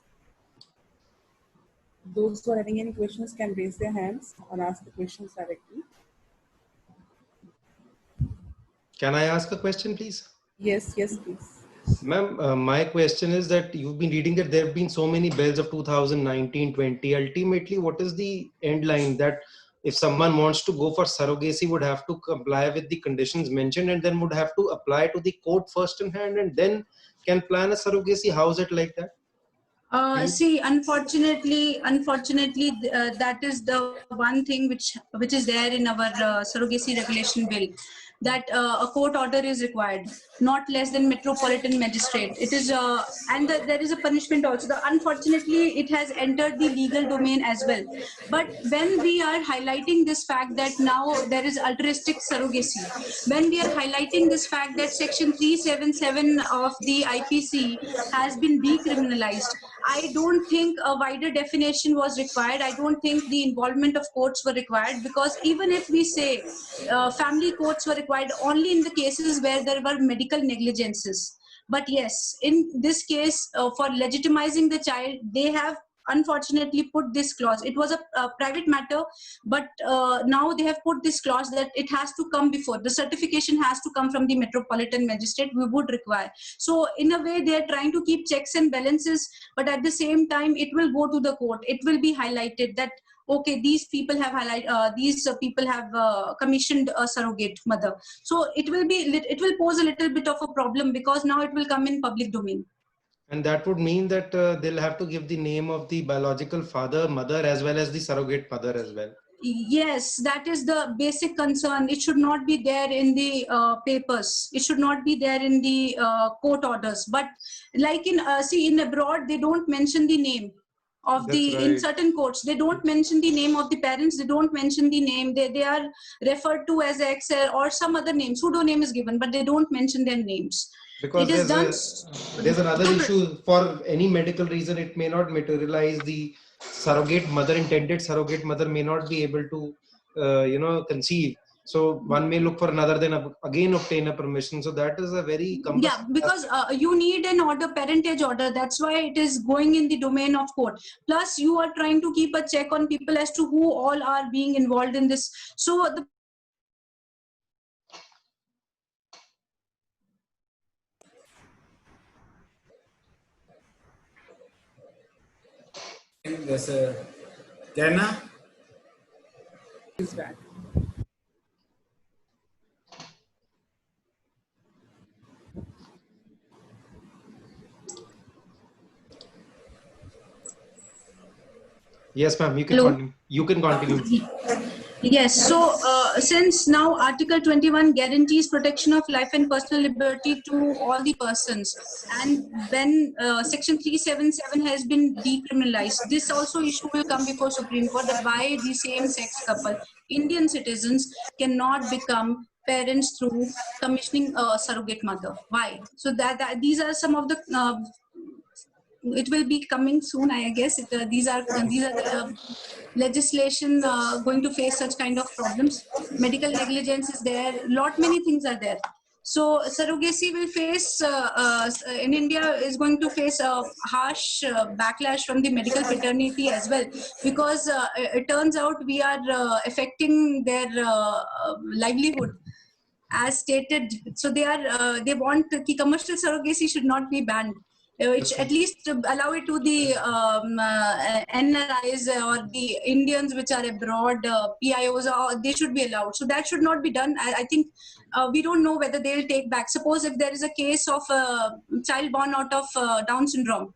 Those who are having any questions can raise their hands or ask the questions directly. Can I ask a question, please? Yes, please. Ma'am, my question is that you've been reading that there have been so many bills of 2019-20. Ultimately, what is the end line that if someone wants to go for surrogacy would have to comply with the conditions mentioned and then would have to apply to the court first in hand and then can plan a surrogacy? How is it like that? See, unfortunately, that is the one thing which is there in our surrogacy regulation bill, that a court order is required, not less than metropolitan magistrate. It is, there is a punishment also. Unfortunately, it has entered the legal domain as well. But when we are highlighting this fact that now there is altruistic surrogacy, when we are highlighting this fact that Section 377 of the IPC has been decriminalized, I don't think a wider definition was required. I don't think the involvement of courts were required, because even if we say family courts were required only in the cases where there were medical negligences. But yes, in this case, for legitimizing the child, they have unfortunately put this clause. It was a private matter, but now they have put this clause that it has to come before. The certification has to come from the metropolitan magistrate, we would require. So in a way, they are trying to keep checks and balances, but at the same time, it will go to the court. It will be highlighted that, okay, these people have commissioned a surrogate mother. So it will pose a little bit of a problem, because now it will come in public domain. And that would mean that they'll have to give the name of the biological father, mother, as well as the surrogate mother as well. Yes, that is the basic concern. It should not be there in the papers. It should not be there in the court orders. But like in abroad, they don't mention the name of in certain courts. They don't mention the name of the parents. They don't mention the name. They are referred to as ex or some other name. Pseudo name is given, but they don't mention their names. Because there's another issue. For any medical reason, it may not materialize. The surrogate mother, intended surrogate mother, may not be able to, conceive. So one may look for another, then again obtain a permission. So that is a very yeah, because you need an order, parentage order. That's why it is going in the domain of court. Plus, you are trying to keep a check on people as to who all are being involved in this. So the There's a Jana. Is back. Yes, ma'am. You can continue. You can continue. Yes, so since now Article 21 guarantees protection of life and personal liberty to all the persons, and when Section 377 has been decriminalized, this also issue will come before Supreme Court, that why the same-sex couple, Indian citizens, cannot become parents through commissioning a surrogate mother. Why? So these are some of the it will be coming soon, I guess. These are the legislation going to face such kind of problems. Medical negligence is there. Many things are there. So surrogacy will face in India is going to face a harsh backlash from the medical fraternity as well, because it turns out we are affecting their livelihood, as stated. So they want commercial surrogacy should not be banned. Which at least allow it to the NRIs or the Indians which are abroad, PIOs, they should be allowed. So that should not be done. I think we don't know whether they'll take back. Suppose if there is a case of a child born out of Down syndrome,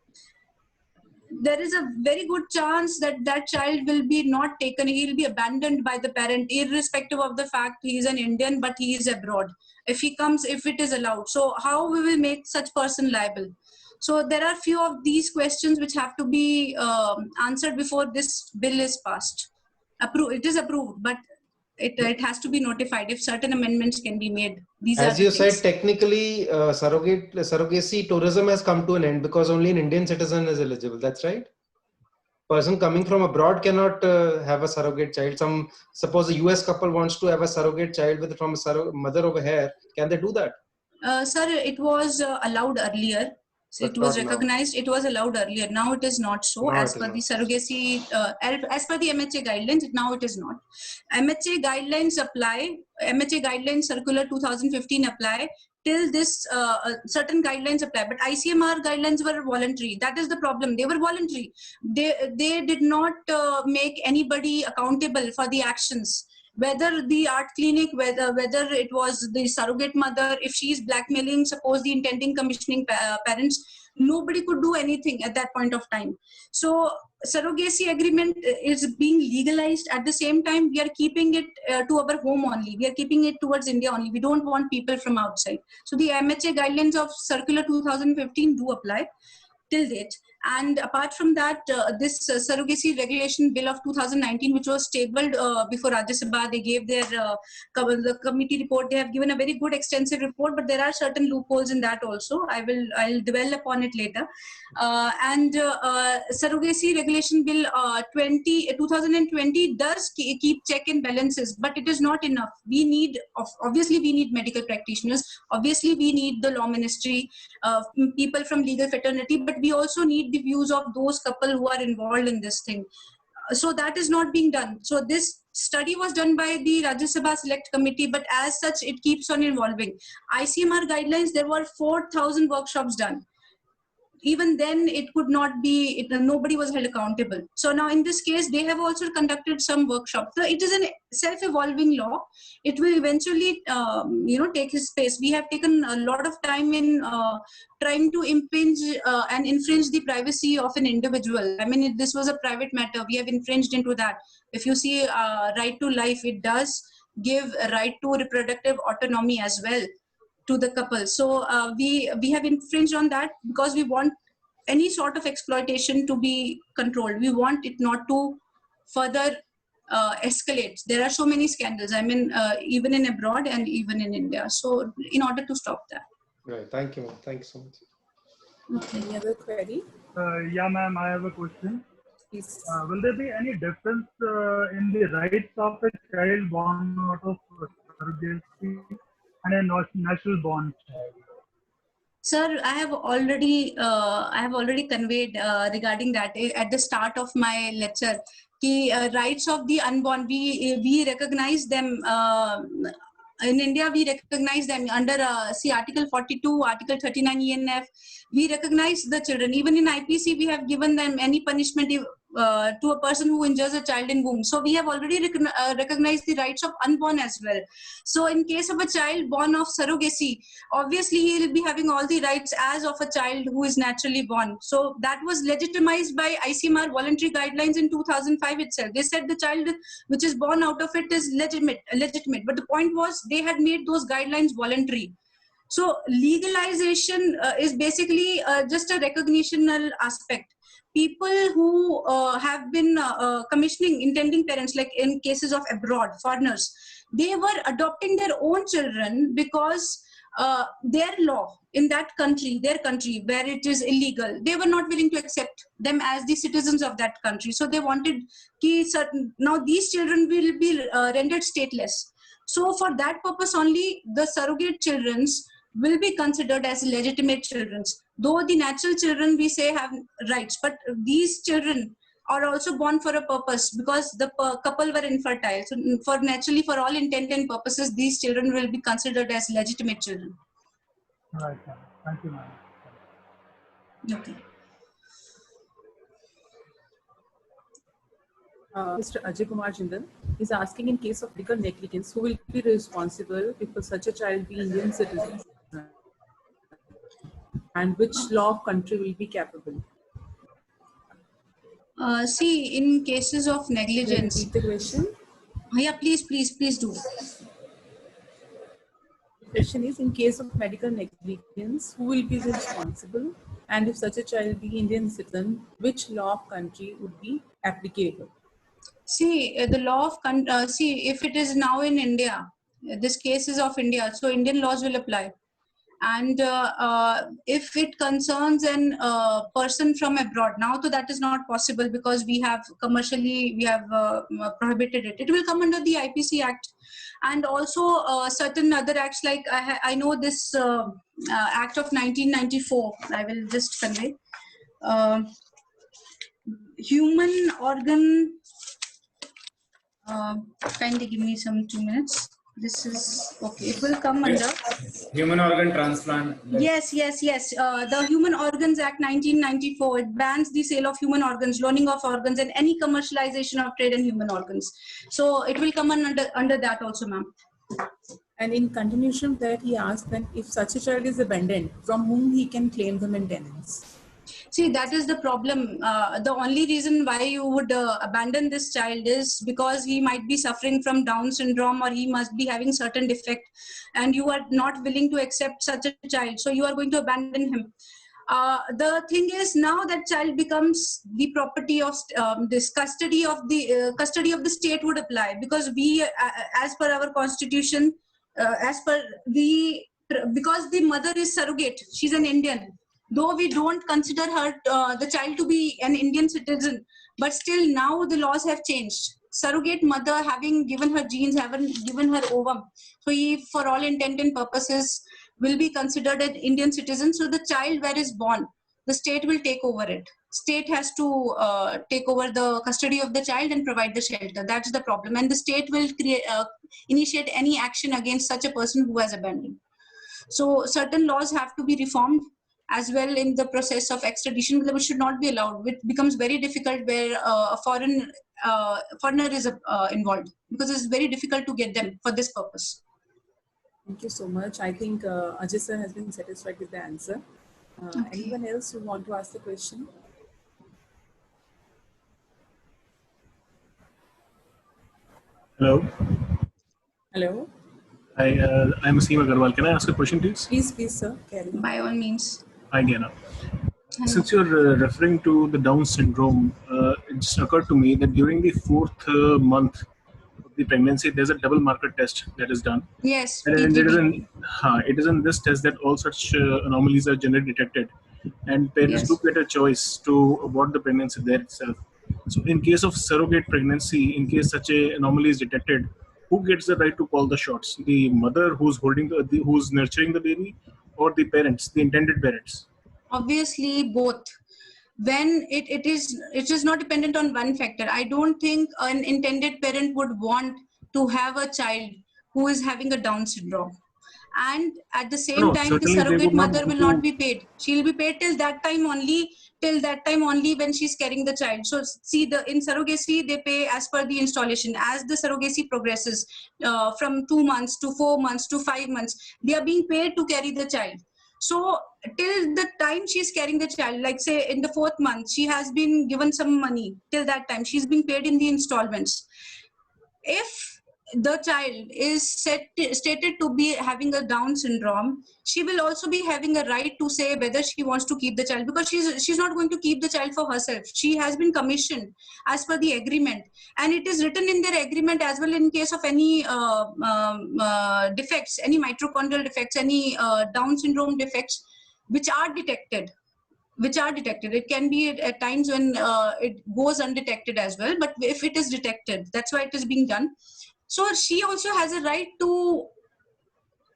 there is a very good chance that that child will be not taken. He will be abandoned by the parent, irrespective of the fact he is an Indian, but he is abroad. If he comes, if it is allowed. So how we will make such person liable? So there are few of these questions which have to be answered before this bill is passed. It is approved, but it has to be notified if certain amendments can be made. These As you said, technically, surrogacy tourism has come to an end because only an Indian citizen is eligible. That's right. Person coming from abroad cannot have a surrogate child. Suppose a US couple wants to have a surrogate child from a mother over here. Can they do that? Sir, it was allowed earlier. So it was recognized. It was allowed earlier. Now it is not so. As per the surrogacy, as per the MHA guidelines, now it is not. MHA guidelines apply. MHA guidelines circular 2015 apply till this. Certain guidelines apply, but ICMR guidelines were voluntary. That is the problem. They were voluntary. They did not make anybody accountable for the actions. whether the art clinic, whether it was the surrogate mother, if she is blackmailing, suppose the intending commissioning parents, nobody could do anything at that point of time. So surrogacy agreement is being legalized. At the same time, we are keeping it to our home only. We are keeping it towards India only. We don't want people from outside. So the MHA guidelines of Circular 2015 do apply till date. And apart from that, this surrogacy regulation bill of 2019, which was tabled before Rajya Sabha, they gave their the committee report. They have given a very good extensive report, but there are certain loopholes in that also. I'll dwell upon it later. Surrogacy regulation bill 2020 does keep check and balances, but it is not enough. We need, obviously we need medical practitioners, obviously we need the law ministry, people from legal fraternity, but we also need the views of those couple who are involved in this thing. So that is not being done. So this study was done by the Rajya Sabha Select Committee, but as such, it keeps on evolving. ICMR guidelines, there were 4,000 workshops done. Even then, it could not be, nobody was held accountable. So now in this case, they have also conducted some workshops. So it is a self-evolving law. It will eventually, take its space. We have taken a lot of time in trying to impinge and infringe the privacy of an individual. I mean, this was a private matter. We have infringed into that. If you see right to life, it does give a right to reproductive autonomy as well to the couple. So we have infringed on that because we want any sort of exploitation to be controlled. We want it not to further escalate. There are so many scandals, I mean, even in abroad and even in India. So in order to stop that. Right. Thank you, ma'am. Thank you so much. Any other query? Yeah, ma'am, I have a question. Please. Will there be any difference in the rights of a child born out of surrogacy and a natural born child? Sir, I have already conveyed regarding that at the start of my lecture. The rights of the unborn, we recognize them in India. We recognize them under Article 42, Article 39 ENF. We recognize the children. Even in IPC, we have given them any punishment to a person who injures a child in womb. So we have already recognized the rights of unborn as well. So in case of a child born of surrogacy, obviously he will be having all the rights as of a child who is naturally born. So that was legitimized by ICMR voluntary guidelines in 2005 itself. They said the child which is born out of it is legitimate. But the point was they had made those guidelines voluntary. So legalization is basically just a recognitional aspect. People who have been commissioning intending parents, like in cases of abroad, foreigners, they were adopting their own children because their law in that country, their country where it is illegal, they were not willing to accept them as the citizens of that country. So they wanted now these children will be rendered stateless. So for that purpose only, the surrogate children's will be considered as legitimate children. Though the natural children we say have rights, but these children are also born for a purpose because the couple were infertile. So for all intent and purposes, these children will be considered as legitimate children. Right, ma'am. Thank you, ma'am. Okay. Mr. Ajay Kumar Jindal is asking, in case of medical negligence, who will be responsible if such a child be Indian citizen? And which law of country will be capable? See, in cases of negligence. Repeat the question. Yeah, please do. The question is, in case of medical negligence, who will be responsible? And if such a child be Indian citizen, which law of country would be applicable? See, the law of if it is now in India, this case is of India, so Indian laws will apply. And if it concerns an person from abroad, now so that is not possible because we have prohibited it. It will come under the IPC Act, and also certain other acts like I know this Act of 1994. I will just convey. Human organ. Kindly give me some 2 minutes. This is okay. It will come under. Human organ transplant. Yes. The Human Organs Act 1994. It bans the sale of human organs, loaning of organs, and any commercialization of trade in human organs. So it will come under that also, ma'am. And in continuation of that, he asked that if such a child is abandoned, from whom he can claim the maintenance. See, that is the problem. The only reason why you would abandon this child is because he might be suffering from Down syndrome, or he must be having certain defect, and you are not willing to accept such a child. So you are going to abandon him. The thing is, now that child becomes the property of this custody of the state would apply, because we, as per our constitution, because the mother is surrogate, she's an Indian. Though we don't consider her the child to be an Indian citizen, but still now the laws have changed. Surrogate mother, having given her genes, having given her ovum, so he, for all intent and purposes, will be considered an Indian citizen. So the child where is born, the state will take over it. State has to take over the custody of the child and provide the shelter. That's the problem, and the state will initiate any action against such a person who has abandoned. So certain laws have to be reformed as well in the process of extradition, which should not be allowed. It becomes very difficult where a foreigner is involved, because it's very difficult to get them for this purpose. Thank you so much. I think Ajay sir has been satisfied with the answer. Okay. Anyone else who want to ask the question? Hello. Hello. I'm Aseem Agarwal. Can I ask a question, please? Please, sir. Carry on. By all means. Hi, Diana. Since you're referring to the Down syndrome, it just occurred to me that during the 4th month of the pregnancy, there's a double marker test that is done. Yes. And it is in this test that all such anomalies are generally detected. And parents Yes. do get a choice to abort the pregnancy there itself. So in case of surrogate pregnancy, in case such a anomaly is detected, who gets the right to call the shots? The mother who's holding who's nurturing the baby, or the parents, the intended parents? Obviously both. When it is not dependent on one factor. I don't think an intended parent would want to have a child who is having a Down syndrome, and at the same No, time the certainly they surrogate would not mother want will not to- be paid. She'll be paid till that time only when she's carrying the child. So see, in surrogacy they pay as per the installation. As the surrogacy progresses from 2 months to 4 months to 5 months, they are being paid to carry the child. So till the time she's carrying the child, like say in the 4th month, she has been given some money. Till that time, she's being paid in the installments. If the child is stated to be having a Down syndrome, she will also be having a right to say whether she wants to keep the child, because she's not going to keep the child for herself. She has been commissioned as per the agreement, and it is written in their agreement as well, in case of any defects, any mitochondrial defects, any Down syndrome defects which are detected. It can be at times when it goes undetected as well, but if it is detected, that's why it is being done. So she also has a right to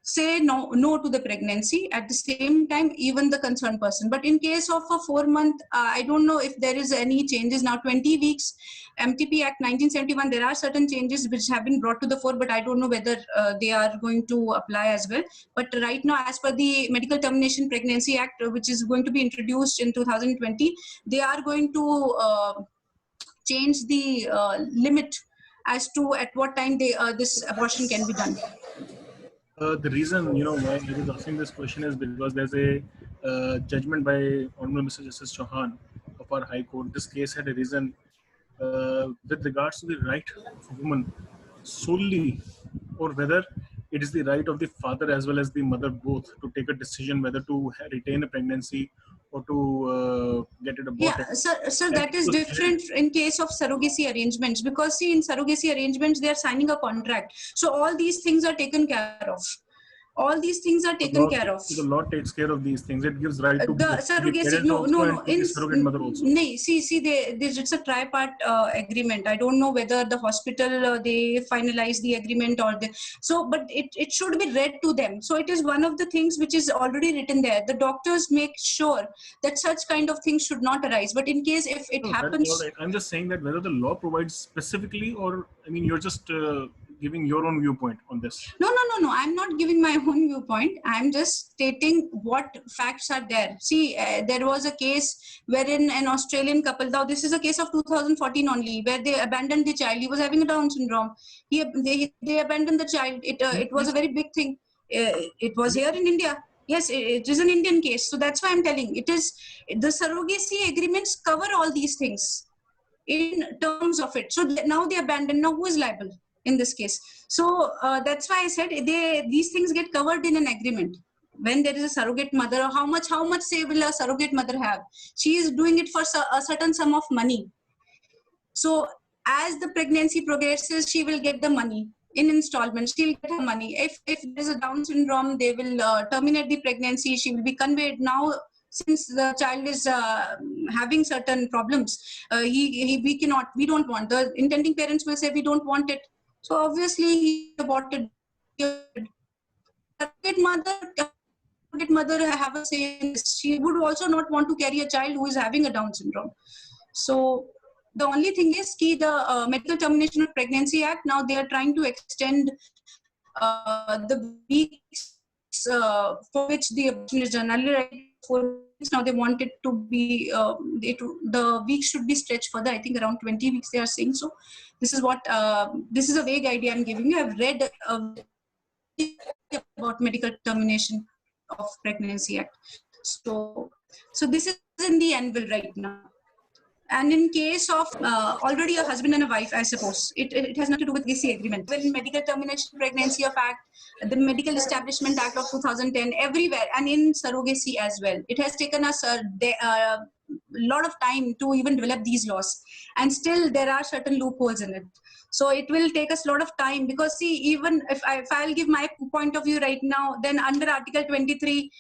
say no to the pregnancy. At the same time, even the concerned person. But in case of a 4-month, I don't know if there is any changes now. 20 weeks, MTP Act 1971. There are certain changes which have been brought to the fore, but I don't know whether they are going to apply as well. But right now, as per the Medical Termination Pregnancy Act, which is going to be introduced in 2020, they are going to change the limit as to at what time this abortion can be done. The reason why I was asking this question is because there's a judgment by Honorable Mr. Justice Chauhan of our High Court. This case had arisen with regards to the right of a woman solely, or whether it is the right of the father as well as the mother both to take a decision whether to retain a pregnancy or to get it aborted. Yeah, sir, that is different in case of surrogacy arrangements, because see, in surrogacy arrangements, they are signing a contract. So all these things are taken care of. All these things are taken care of. The law takes care of these things. It gives right to The surrogacy, no. in surrogate mother also. No, see, it's a tripart agreement. I don't know whether the hospital they finalize the agreement or but it should be read to them. So it is one of the things which is already written there. The doctors make sure that such kind of things should not arise. But in case if it happens, that's all right. I'm just saying that whether the law provides specifically, or you're just giving your own viewpoint on this. No. I'm not giving my own viewpoint. I'm just stating what facts are there. See, there was a case wherein an Australian couple, now this is a case of 2014 only, where they abandoned the child. He was having a Down syndrome. They abandoned the child. It was a very big thing. It was here in India. Yes, it is an Indian case. So that's why I'm telling. It is the surrogacy agreements cover all these things in terms of it. So now they abandon. Now who is liable in this case? So that's why I said these things get covered in an agreement. When there is a surrogate mother, how much say will a surrogate mother have? She is doing it for a certain sum of money. So as the pregnancy progresses, she will get the money in installments. She'll get her money. If there's a Down syndrome, they will terminate the pregnancy. She will be conveyed. Now, since the child is having certain problems, we don't want. The intending parents will say we don't want it. So obviously he aborted. Surrogate mother have a say in this. She would also not want to carry a child who is having a Down syndrome. So the only thing is the Medical Termination of Pregnancy Act, now they are trying to extend the weeks for which the abortion is done. Earlier, 4 weeks, now they want it to be, the weeks should be stretched further. I think around 20 weeks they are saying. So this is what, this is a vague idea I'm giving you. I've read about Medical Termination of Pregnancy Act. So this is in the anvil right now. And in case of already a husband and a wife, I suppose, it has nothing to do with this agreement. When Medical Termination Pregnancy of Act, the Medical Establishment Act of 2010, everywhere, and in surrogacy as well. It has taken us a lot of time to even develop these laws. And still there are certain loopholes in it. So it will take us a lot of time, because see, even if I'll give my point of view right now, then under Article 23,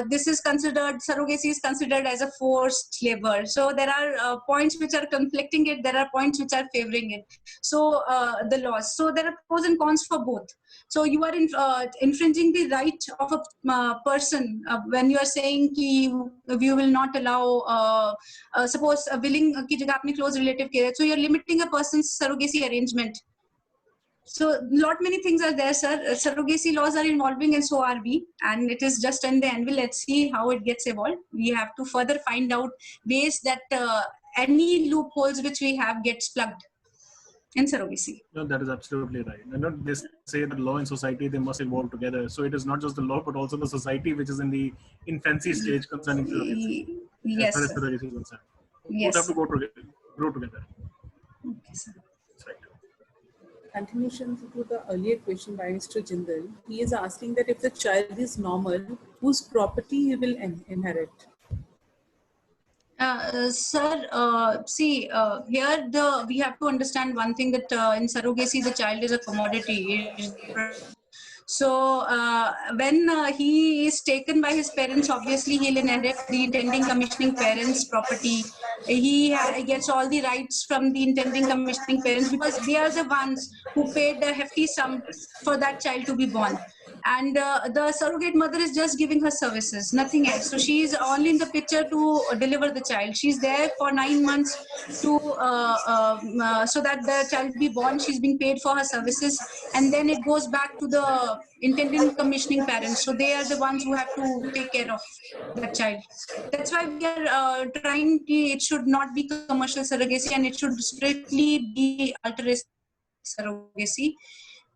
this is considered, surrogacy is considered as a forced labor. So there are points which are conflicting it, there are points which are favoring it. So the laws. So there are pros and cons for both. So you are infringing the right of a person when you are saying कि you will not allow, suppose willing की जगह अपने close relative के, so you are limiting a person's surrogacy arrangement. So lot many things are there, sir. Surrogacy laws are evolving, and so are we. And it is just in the anvil. Let's see how it gets evolved. We have to further find out ways that any loopholes which we have gets plugged in surrogacy. No, that is absolutely right. And not they say that law and society, they must evolve together. So it is not just the law, but also the society which is in the infancy stage concerning surrogacy. Yes. As far as surrogacy is concerned. Yes. Both have to grow together. Okay, sir. That's right. Continuation to the earlier question by Mr. Jindal, he is asking that if the child is normal, whose property he will inherit? Sir, see, here we have to understand one thing, that in surrogacy the child is a commodity. So when he is taken by his parents, obviously he'll inherit the intending commissioning parents' property. He gets all the rights from the intending commissioning parents, because they are the ones who paid a hefty sum for that child to be born. And the surrogate mother is just giving her services, nothing else. So she is only in the picture to deliver the child. She's there for 9 months to so that the child be born. She's being paid for her services, and then it goes back to the intended commissioning parents. So they are the ones who have to take care of that child. That's why we are trying to, it should not be commercial surrogacy, and it should strictly be altruistic surrogacy.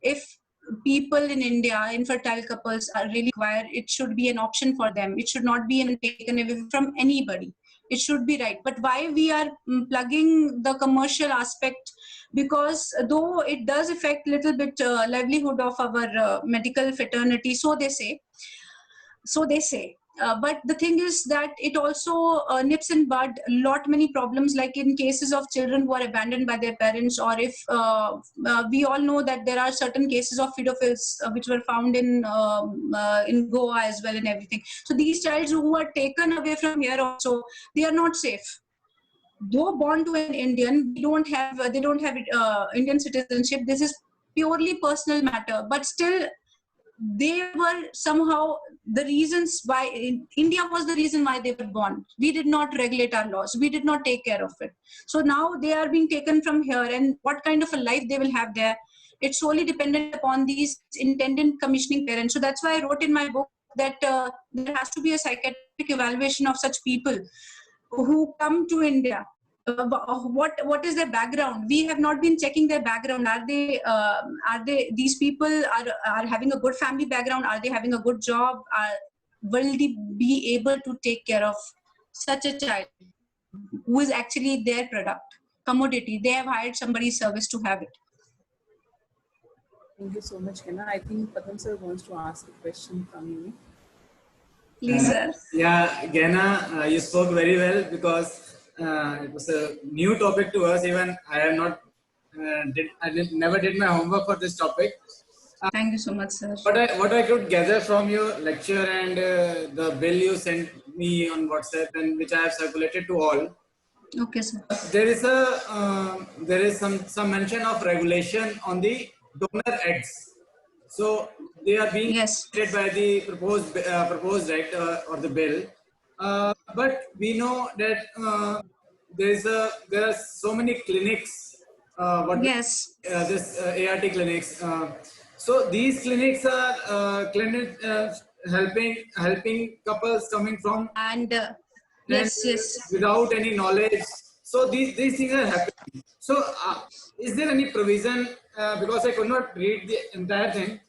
If people in India, infertile couples are really required, it should be an option for them. It should not be taken away from anybody. It should be right. But why we are plugging the commercial aspect? Because though it does affect little bit livelihood of our medical fraternity, so they say. But the thing is that it also nips in bud many problems, like in cases of children who are abandoned by their parents, or if we all know that there are certain cases of pedophiles which were found in Goa as well and everything. So these children who are taken away from here also, they are not safe. Though born to an Indian, they don't have Indian citizenship. This is purely personal matter, but still they were somehow the reasons why India was the reason why they were born. We did not regulate our laws. We did not take care of it. So now they are being taken from here, and what kind of a life they will have there, It's solely dependent upon these intended commissioning parents. So that's why I wrote in my book that there has to be a psychiatric evaluation of such people who come to India. What is their background? We have not been checking their background. Are they these people are having a good family background? Are they having a good job? Will they be able to take care of such a child who is actually their product, commodity? They have hired somebody's service to have it. Thank you so much, Hena. I think Padam sir wants to ask a question from you. Please, sir. Yeah, Gena, you spoke very well because it was a new topic to us. Even I have not never did my homework for this topic. Thank you so much, sir. What I could gather from your lecture and the bill you sent me on WhatsApp and which I have circulated to all, Okay, sir. there is some mention of regulation on the donor eggs. So they are being Yes. regulated by the proposed act or the bill. But we know that there are so many clinics. Yes. This ART clinics. So these clinics are helping couples coming from And yes. without any knowledge. So these things are happening. So is there any provision? Because I could not read the entire thing.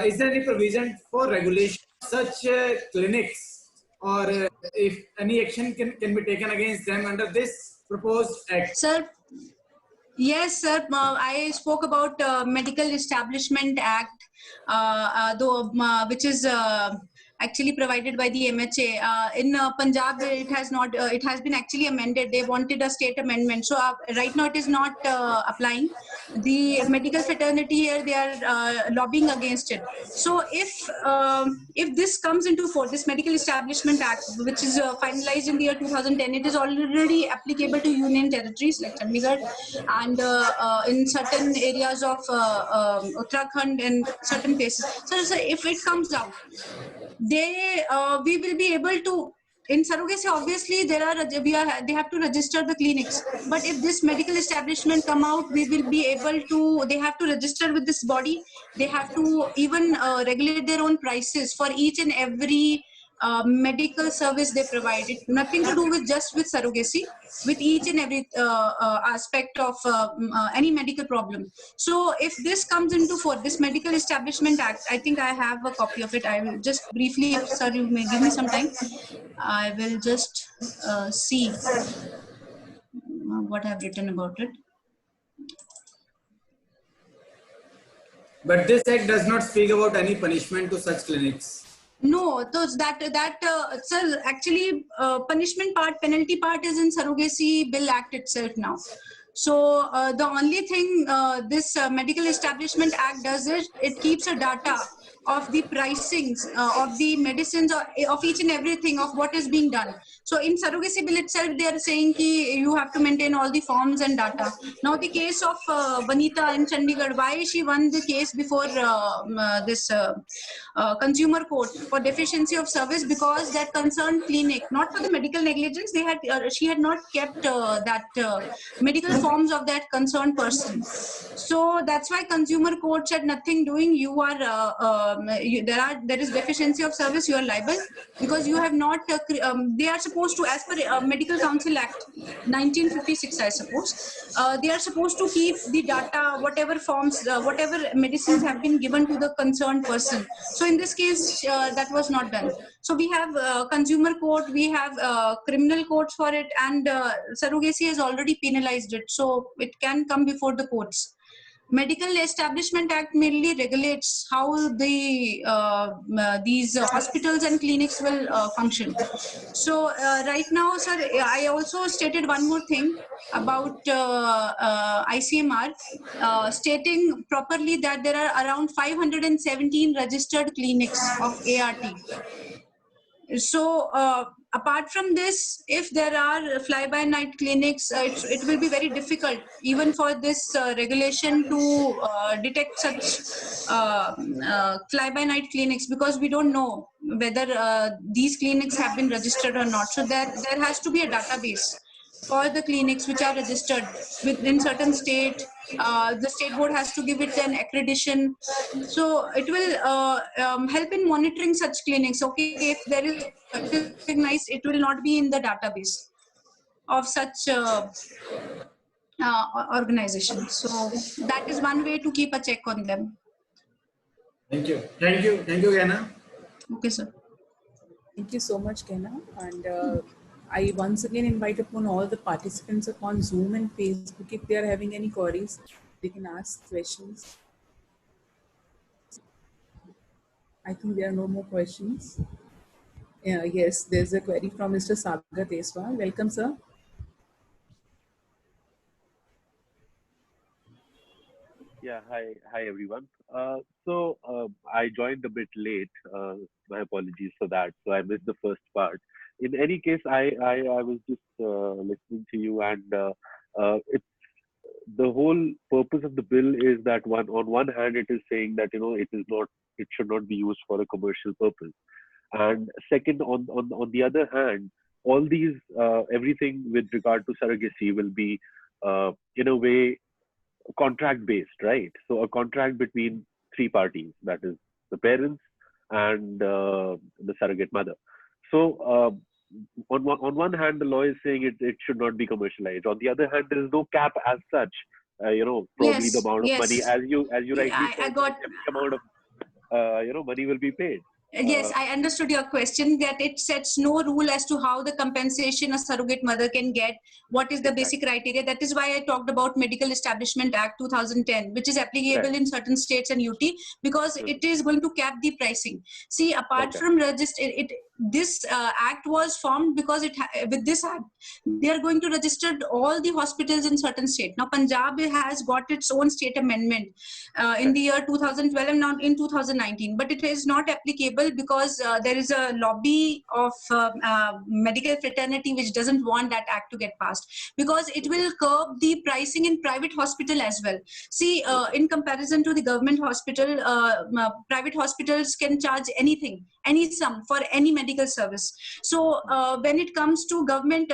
Is there any provision for regulation of such clinics, or if any action can be taken against them under this proposed act? Sir, yes, sir. I spoke about Medical Establishment Act, which is actually provided by the MHA. In Punjab, it has been actually amended. They wanted a state amendment. So right now it is not applying. The medical fraternity here, they are lobbying against it. So if this comes into force, this Medical Establishment Act, which is finalized in the year 2010, it is already applicable to union territories like Chandigarh and in certain areas of Uttarakhand and certain places. So if it comes up, we will be able to. In surrogacy, obviously, they have to register the clinics. But if this medical establishment come out, we will be able to. They have to register with this body. They have to even regulate their own prices for each and every medical service they provide. It nothing to do with just with surrogacy, with each and every aspect of any medical problem. So if this comes into force, this Medical Establishment Act, I think I have a copy of it. I will just briefly, if sir, you may give me some time, I will just see what I have written about it. But this act does not speak about any punishment to such clinics. No, those sir, actually punishment part, penalty part is in Surrogacy Bill Act itself now. So the only thing this Medical Establishment Act does is it keeps a data of the pricings of the medicines of each and everything of what is being done. So in Surrogacy Bill itself, they are saying ki you have to maintain all the forms and data. Now the case of Vanita in Chandigarh, why she won the case before this consumer court for deficiency of service? Because that concerned clinic, not for the medical negligence, she had not kept that medical forms of that concerned person. So that's why consumer court said nothing doing. You are there is deficiency of service. You are liable because you have not. They are supposed to, as per Medical Council Act 1956, I suppose, they are supposed to keep the data, whatever forms, whatever medicines have been given to the concerned person. So in this case, that was not done. So we have consumer court, we have criminal courts for it, and surrogacy has already penalized it. So it can come before the courts. Medical Establishment Act mainly regulates how these hospitals and clinics will function. So right now, sir, I also stated one more thing about ICMR, stating properly that there are around 517 registered clinics of ART. So apart from this, if there are fly-by-night clinics, it will be very difficult even for this regulation to detect such fly-by-night clinics, because we don't know whether these clinics have been registered or not. So there has to be a database for the clinics which are registered within certain state. The state board has to give it an accreditation. So it will help in monitoring such clinics. Okay, if there is recognized, it will not be in the database of such organizations. So that is one way to keep a check on them. Thank you. Thank you, Gana. Okay, sir. Thank you so much, Kena. And I once again invite upon all the participants upon Zoom and Facebook, if they are having any queries, they can ask questions. I think there are no more questions. Yes, there's a query from Mr. Sagar Deswa. Welcome, sir. Yeah, hi everyone. I joined a bit late. My apologies for that. So I missed the first part. In any case, I was just listening to you, and it's the whole purpose of the bill is that on one hand it is saying that it should not be used for a commercial purpose, and second, on the other hand, all these everything with regard to surrogacy will be in a way contract based, right? So a contract between three parties, that is the parents and the surrogate mother. So on one hand, the law is saying it should not be commercialized. On the other hand, there is no cap as such. Probably the amount of money, as you rightly said, I got the amount of money will be paid. Yes, I understood your question, that it sets no rule as to how the compensation a surrogate mother can get. What is the basic criteria? That is why I talked about Medical Establishment Act 2010, which is applicable in certain states and UT, because it is going to cap the pricing. See, apart from register, this act was formed because with this act, they are going to register all the hospitals in certain states. Now, Punjab has got its own state amendment in the year 2012 and now in 2019, but it is not applicable because there is a lobby of medical fraternity which doesn't want that act to get passed, because it will curb the pricing in private hospital as well. See, in comparison to the government hospital, private hospitals can charge anything, any sum for any medical service. So when it comes to government,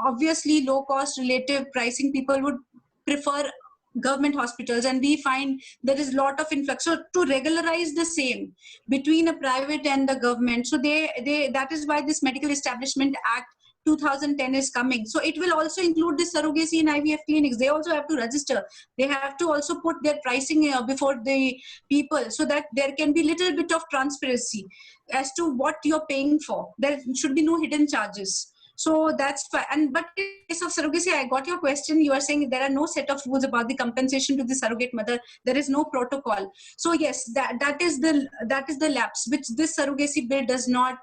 obviously low cost relative pricing, people would prefer government hospitals, and we find there is a lot of influx. So to regularize the same between a private and the government, so that is why this Medical Establishment Act 2010 is coming. So it will also include the surrogacy and IVF clinics. They also have to register. They have to also put their pricing before the people, so that there can be little bit of transparency as to what you're paying for. There should be no hidden charges. So that's fine. But in case of surrogacy, I got your question. You are saying there are no set of rules about the compensation to the surrogate mother. There is no protocol. So yes, that is the lapse which this surrogacy bill does not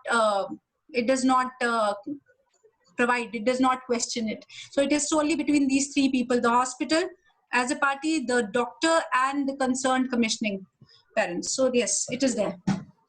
provide. It does not question it. So it is solely between these three people: the hospital as a party, the doctor, and the concerned commissioning parents. So yes, it is there.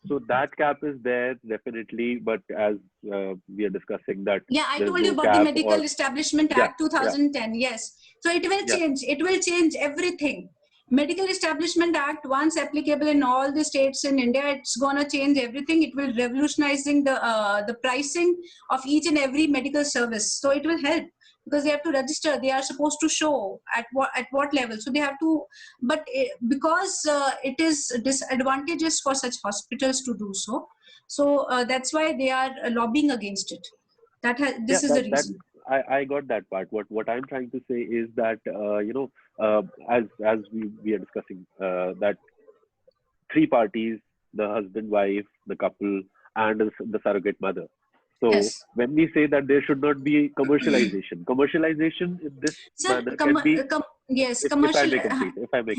So that cap is there definitely, but as we are discussing that. Yeah, I told you about the Medical Establishment Act 2010. Yes, so it will change. It will change everything. Medical Establishment Act, once applicable in all the states in India, it's gonna change everything. It will revolutionizing the pricing of each and every medical service. So it will help, because they have to register. They are supposed to show at what level. So they have to, but because it is disadvantageous for such hospitals to do so. So that's why they are lobbying against it. This is the reason. I got that part. What I'm trying to say is that as we are discussing that three parties: the husband, wife, the couple, and the surrogate mother. So when we say that there should not be commercialization in this manner can be yes, if I may complete.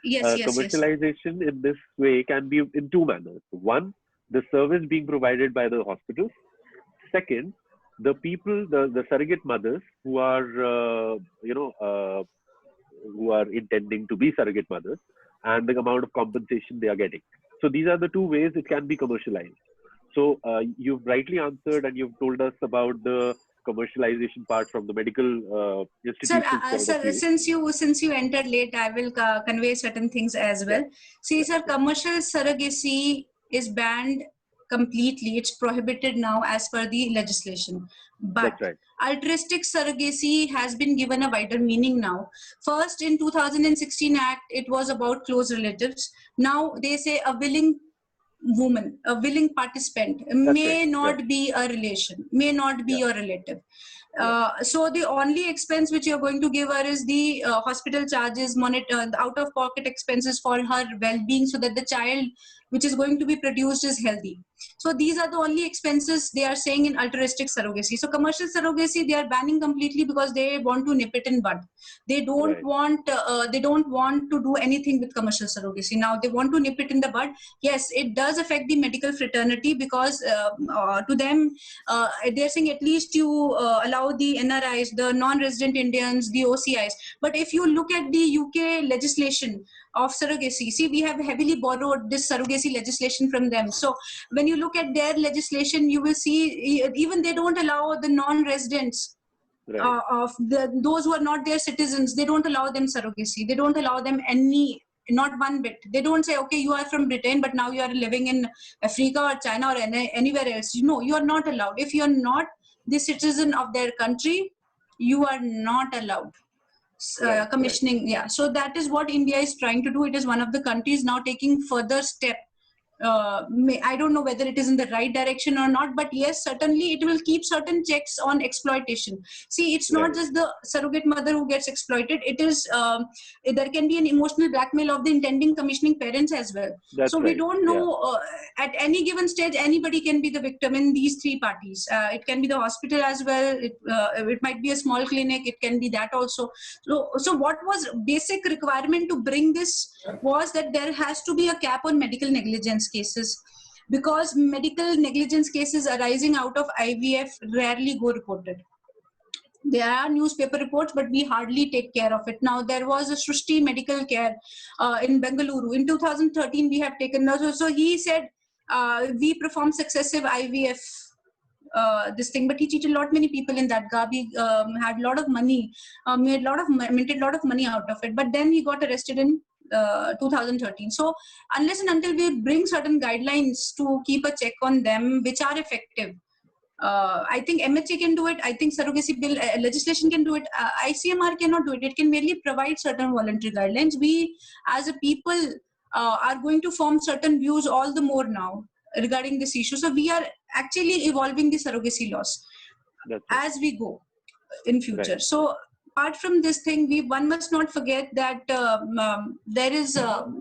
Yes. Commercialization in this way can be in two manners. One, the service being provided by the hospitals. Second, the people, the surrogate mothers who are who are intending to be surrogate mothers, and the amount of compensation they are getting. So these are the two ways it can be commercialized. So you've rightly answered, and you've told us about the commercialization part from the medical institutions. Sir, since you entered late, I will convey certain things as well. See, sir, commercial surrogacy is banned completely. It's prohibited now as per the legislation. But That's right. altruistic surrogacy has been given a wider meaning now. First, in 2016 Act, it was about close relatives. Now they say a willing woman, a willing participant, may right. not Right. be a relation, may not be Yeah. your relative. So the only expense which you're going to give her is the hospital charges, the out-of-pocket expenses for her well-being, so that the child which is going to be produced is healthy. So these are the only expenses they are saying in altruistic surrogacy. So commercial surrogacy they are banning completely because they want to nip it in bud. They don't Right. want to do anything with commercial surrogacy. Now they want to nip it in the bud. Yes, it does affect the medical fraternity because to them they're saying at least you allow the NRIs, the non-resident Indians, the OCIs. But if you look at the UK legislation of surrogacy, see, we have heavily borrowed this surrogacy legislation from them. So when you look at their legislation, you will see even they don't allow the non-residents Right. of those who are not their citizens. They don't allow them surrogacy. They don't allow them any, not one bit. They don't say, okay, you are from Britain, but now you are living in Africa or China or anywhere else. No, you are not allowed. If you are not the citizen of their country, you are not allowed Right. commissioning. Yeah, so that is what India is trying to do. It is one of the countries now taking further step. I don't know whether it is in the right direction or not, but yes, certainly it will keep certain checks on exploitation. See, it's not Right. just the surrogate mother who gets exploited. It is there can be an emotional blackmail of the intending commissioning parents as well. That's So we right. don't Yeah. know at any given stage anybody can be the victim in these three parties. It can be the hospital as well. It might be a small clinic. It can be that also. So what was basic requirement to bring this was that there has to be a cap on medical negligence cases, because medical negligence cases arising out of IVF rarely go reported. There are newspaper reports, but we hardly take care of it. Now, there was a Srushti Medical Care in Bengaluru. In 2013, we have taken, so he said, we perform successive IVF this thing, but he cheated a lot many people in that. Gabi had a lot of money, minted a lot of money out of it, but then he got arrested in 2013. So unless and until we bring certain guidelines to keep a check on them, which are effective, I think MHA can do it. I think surrogacy bill legislation can do it. ICMR cannot do it. It can merely provide certain voluntary guidelines. We as a people are going to form certain views all the more now regarding this issue. So we are actually evolving the surrogacy laws That's right. as we go in future. Right. So apart from this thing, one must not forget that there is a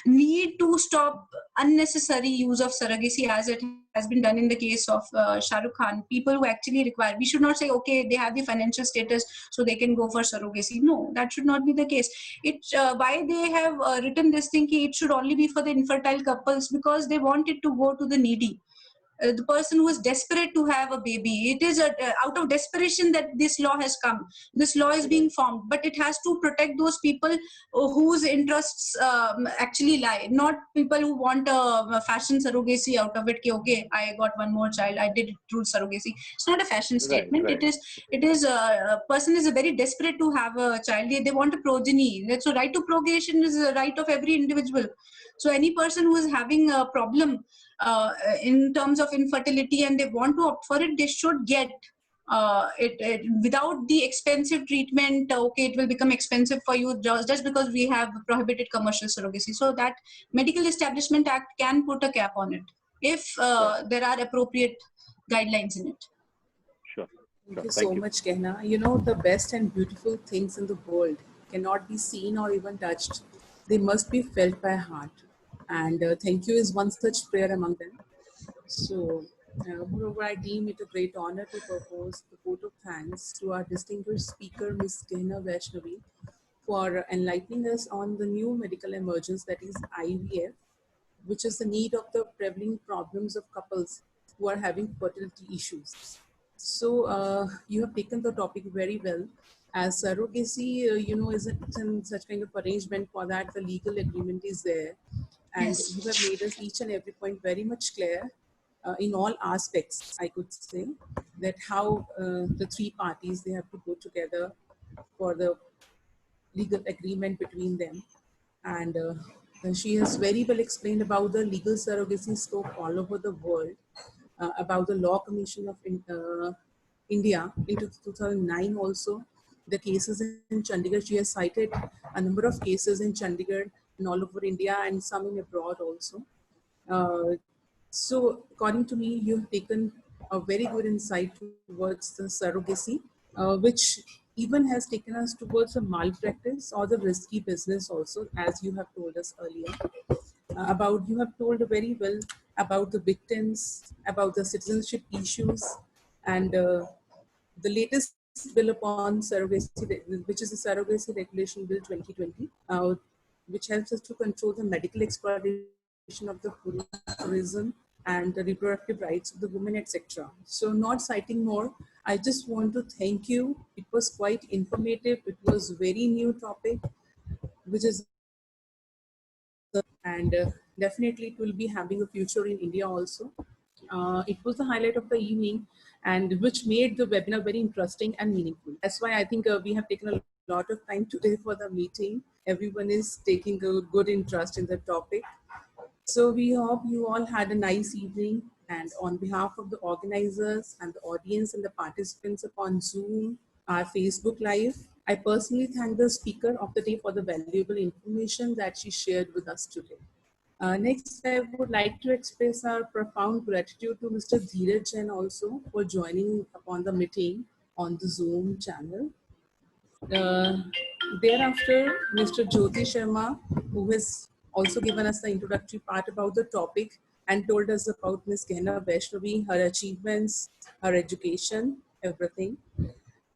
need to stop unnecessary use of surrogacy, as it has been done in the case of Shah Rukh Khan. People who actually require, we should not say, okay, they have the financial status so they can go for surrogacy. No, that should not be the case. Why they have written this thing, it should only be for the infertile couples, because they want it to go to the needy. The person who is desperate to have a baby. It is out of desperation that this law has come. This law is being formed, but it has to protect those people whose interests actually lie, not people who want a fashion surrogacy out of it. Okay, I got one more child, I did it through surrogacy. It's not a fashion statement. Right. It is a person is very desperate to have a child. They want a progeny. So right to procreation is a right of every individual. So any person who is having a problem in terms of infertility and they want to opt for it, they should get it without the expensive treatment. Okay, it will become expensive for you just because we have prohibited commercial surrogacy. So that Medical Establishment Act can put a cap on it if there are appropriate guidelines in it. Sure. Thank you Thank so you. much, Kehna. You know, the best and beautiful things in the world cannot be seen or even touched. They must be felt by heart. And thank you is one such prayer among them. So, moreover, I deem it a great honor to propose the vote of thanks to our distinguished speaker, Ms. Kehna Vaishnavi, for enlightening us on the new medical emergence, that is IVF, which is the need of the prevalent problems of couples who are having fertility issues. So you have taken the topic very well. As surrogacy, isn't in such kind of arrangement. For that, the legal agreement is there. And Yes. you have made us each and every point very much clear in all aspects, I could say, that how the three parties, they have to go together for the legal agreement between them. And She has very well explained about the legal surrogacy scope all over the world, about the Law Commission of India in 2009 also. The cases in Chandigarh, she has cited a number of cases in Chandigarh and all over India and some in abroad also. So according to me, you've taken a very good insight towards the surrogacy, which even has taken us towards a malpractice or the risky business also, as you have told us earlier. About, you have told very well about the victims, about the citizenship issues, and the latest bill upon surrogacy, which is the Surrogacy Regulation Bill 2020, which helps us to control the medical exploitation of the tourism and the reproductive rights of the women, etc. So not citing more, I just want to thank you. It was quite informative. It was very new topic, which is, and definitely it will be having a future in India also. It was the highlight of the evening, and which made the webinar very interesting and meaningful. That's why I think we have taken a lot of time today for the meeting. Everyone is taking a good interest in the topic. So we hope you all had a nice evening, and on behalf of the organizers and the audience and the participants upon Zoom, our Facebook Live, I personally thank the speaker of the day for the valuable information that she shared with us today. Next, I would like to express our profound gratitude to Mr. Dheeraj Jain also for joining upon the meeting on the Zoom channel. Thereafter, Mr. Jyoti Sharma, who has also given us the introductory part about the topic and told us about Ms. Gehna Vaishnavi, her achievements, her education, everything.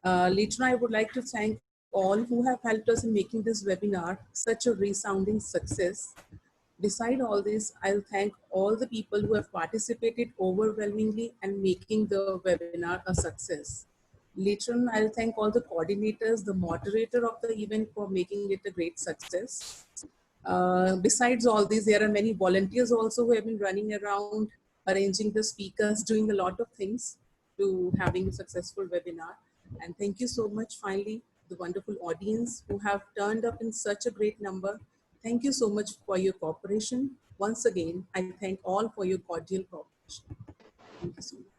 Later, I would like to thank all who have helped us in making this webinar such a resounding success. Beside all this, I'll thank all the people who have participated overwhelmingly and making the webinar a success. Later on, I'll thank all the coordinators, the moderator of the event for making it a great success. Besides all these, there are many volunteers also who have been running around, arranging the speakers, doing a lot of things to having a successful webinar. And thank you so much, finally, the wonderful audience who have turned up in such a great number. Thank you so much for your cooperation. Once again, I thank all for your cordial cooperation. Thank you so much.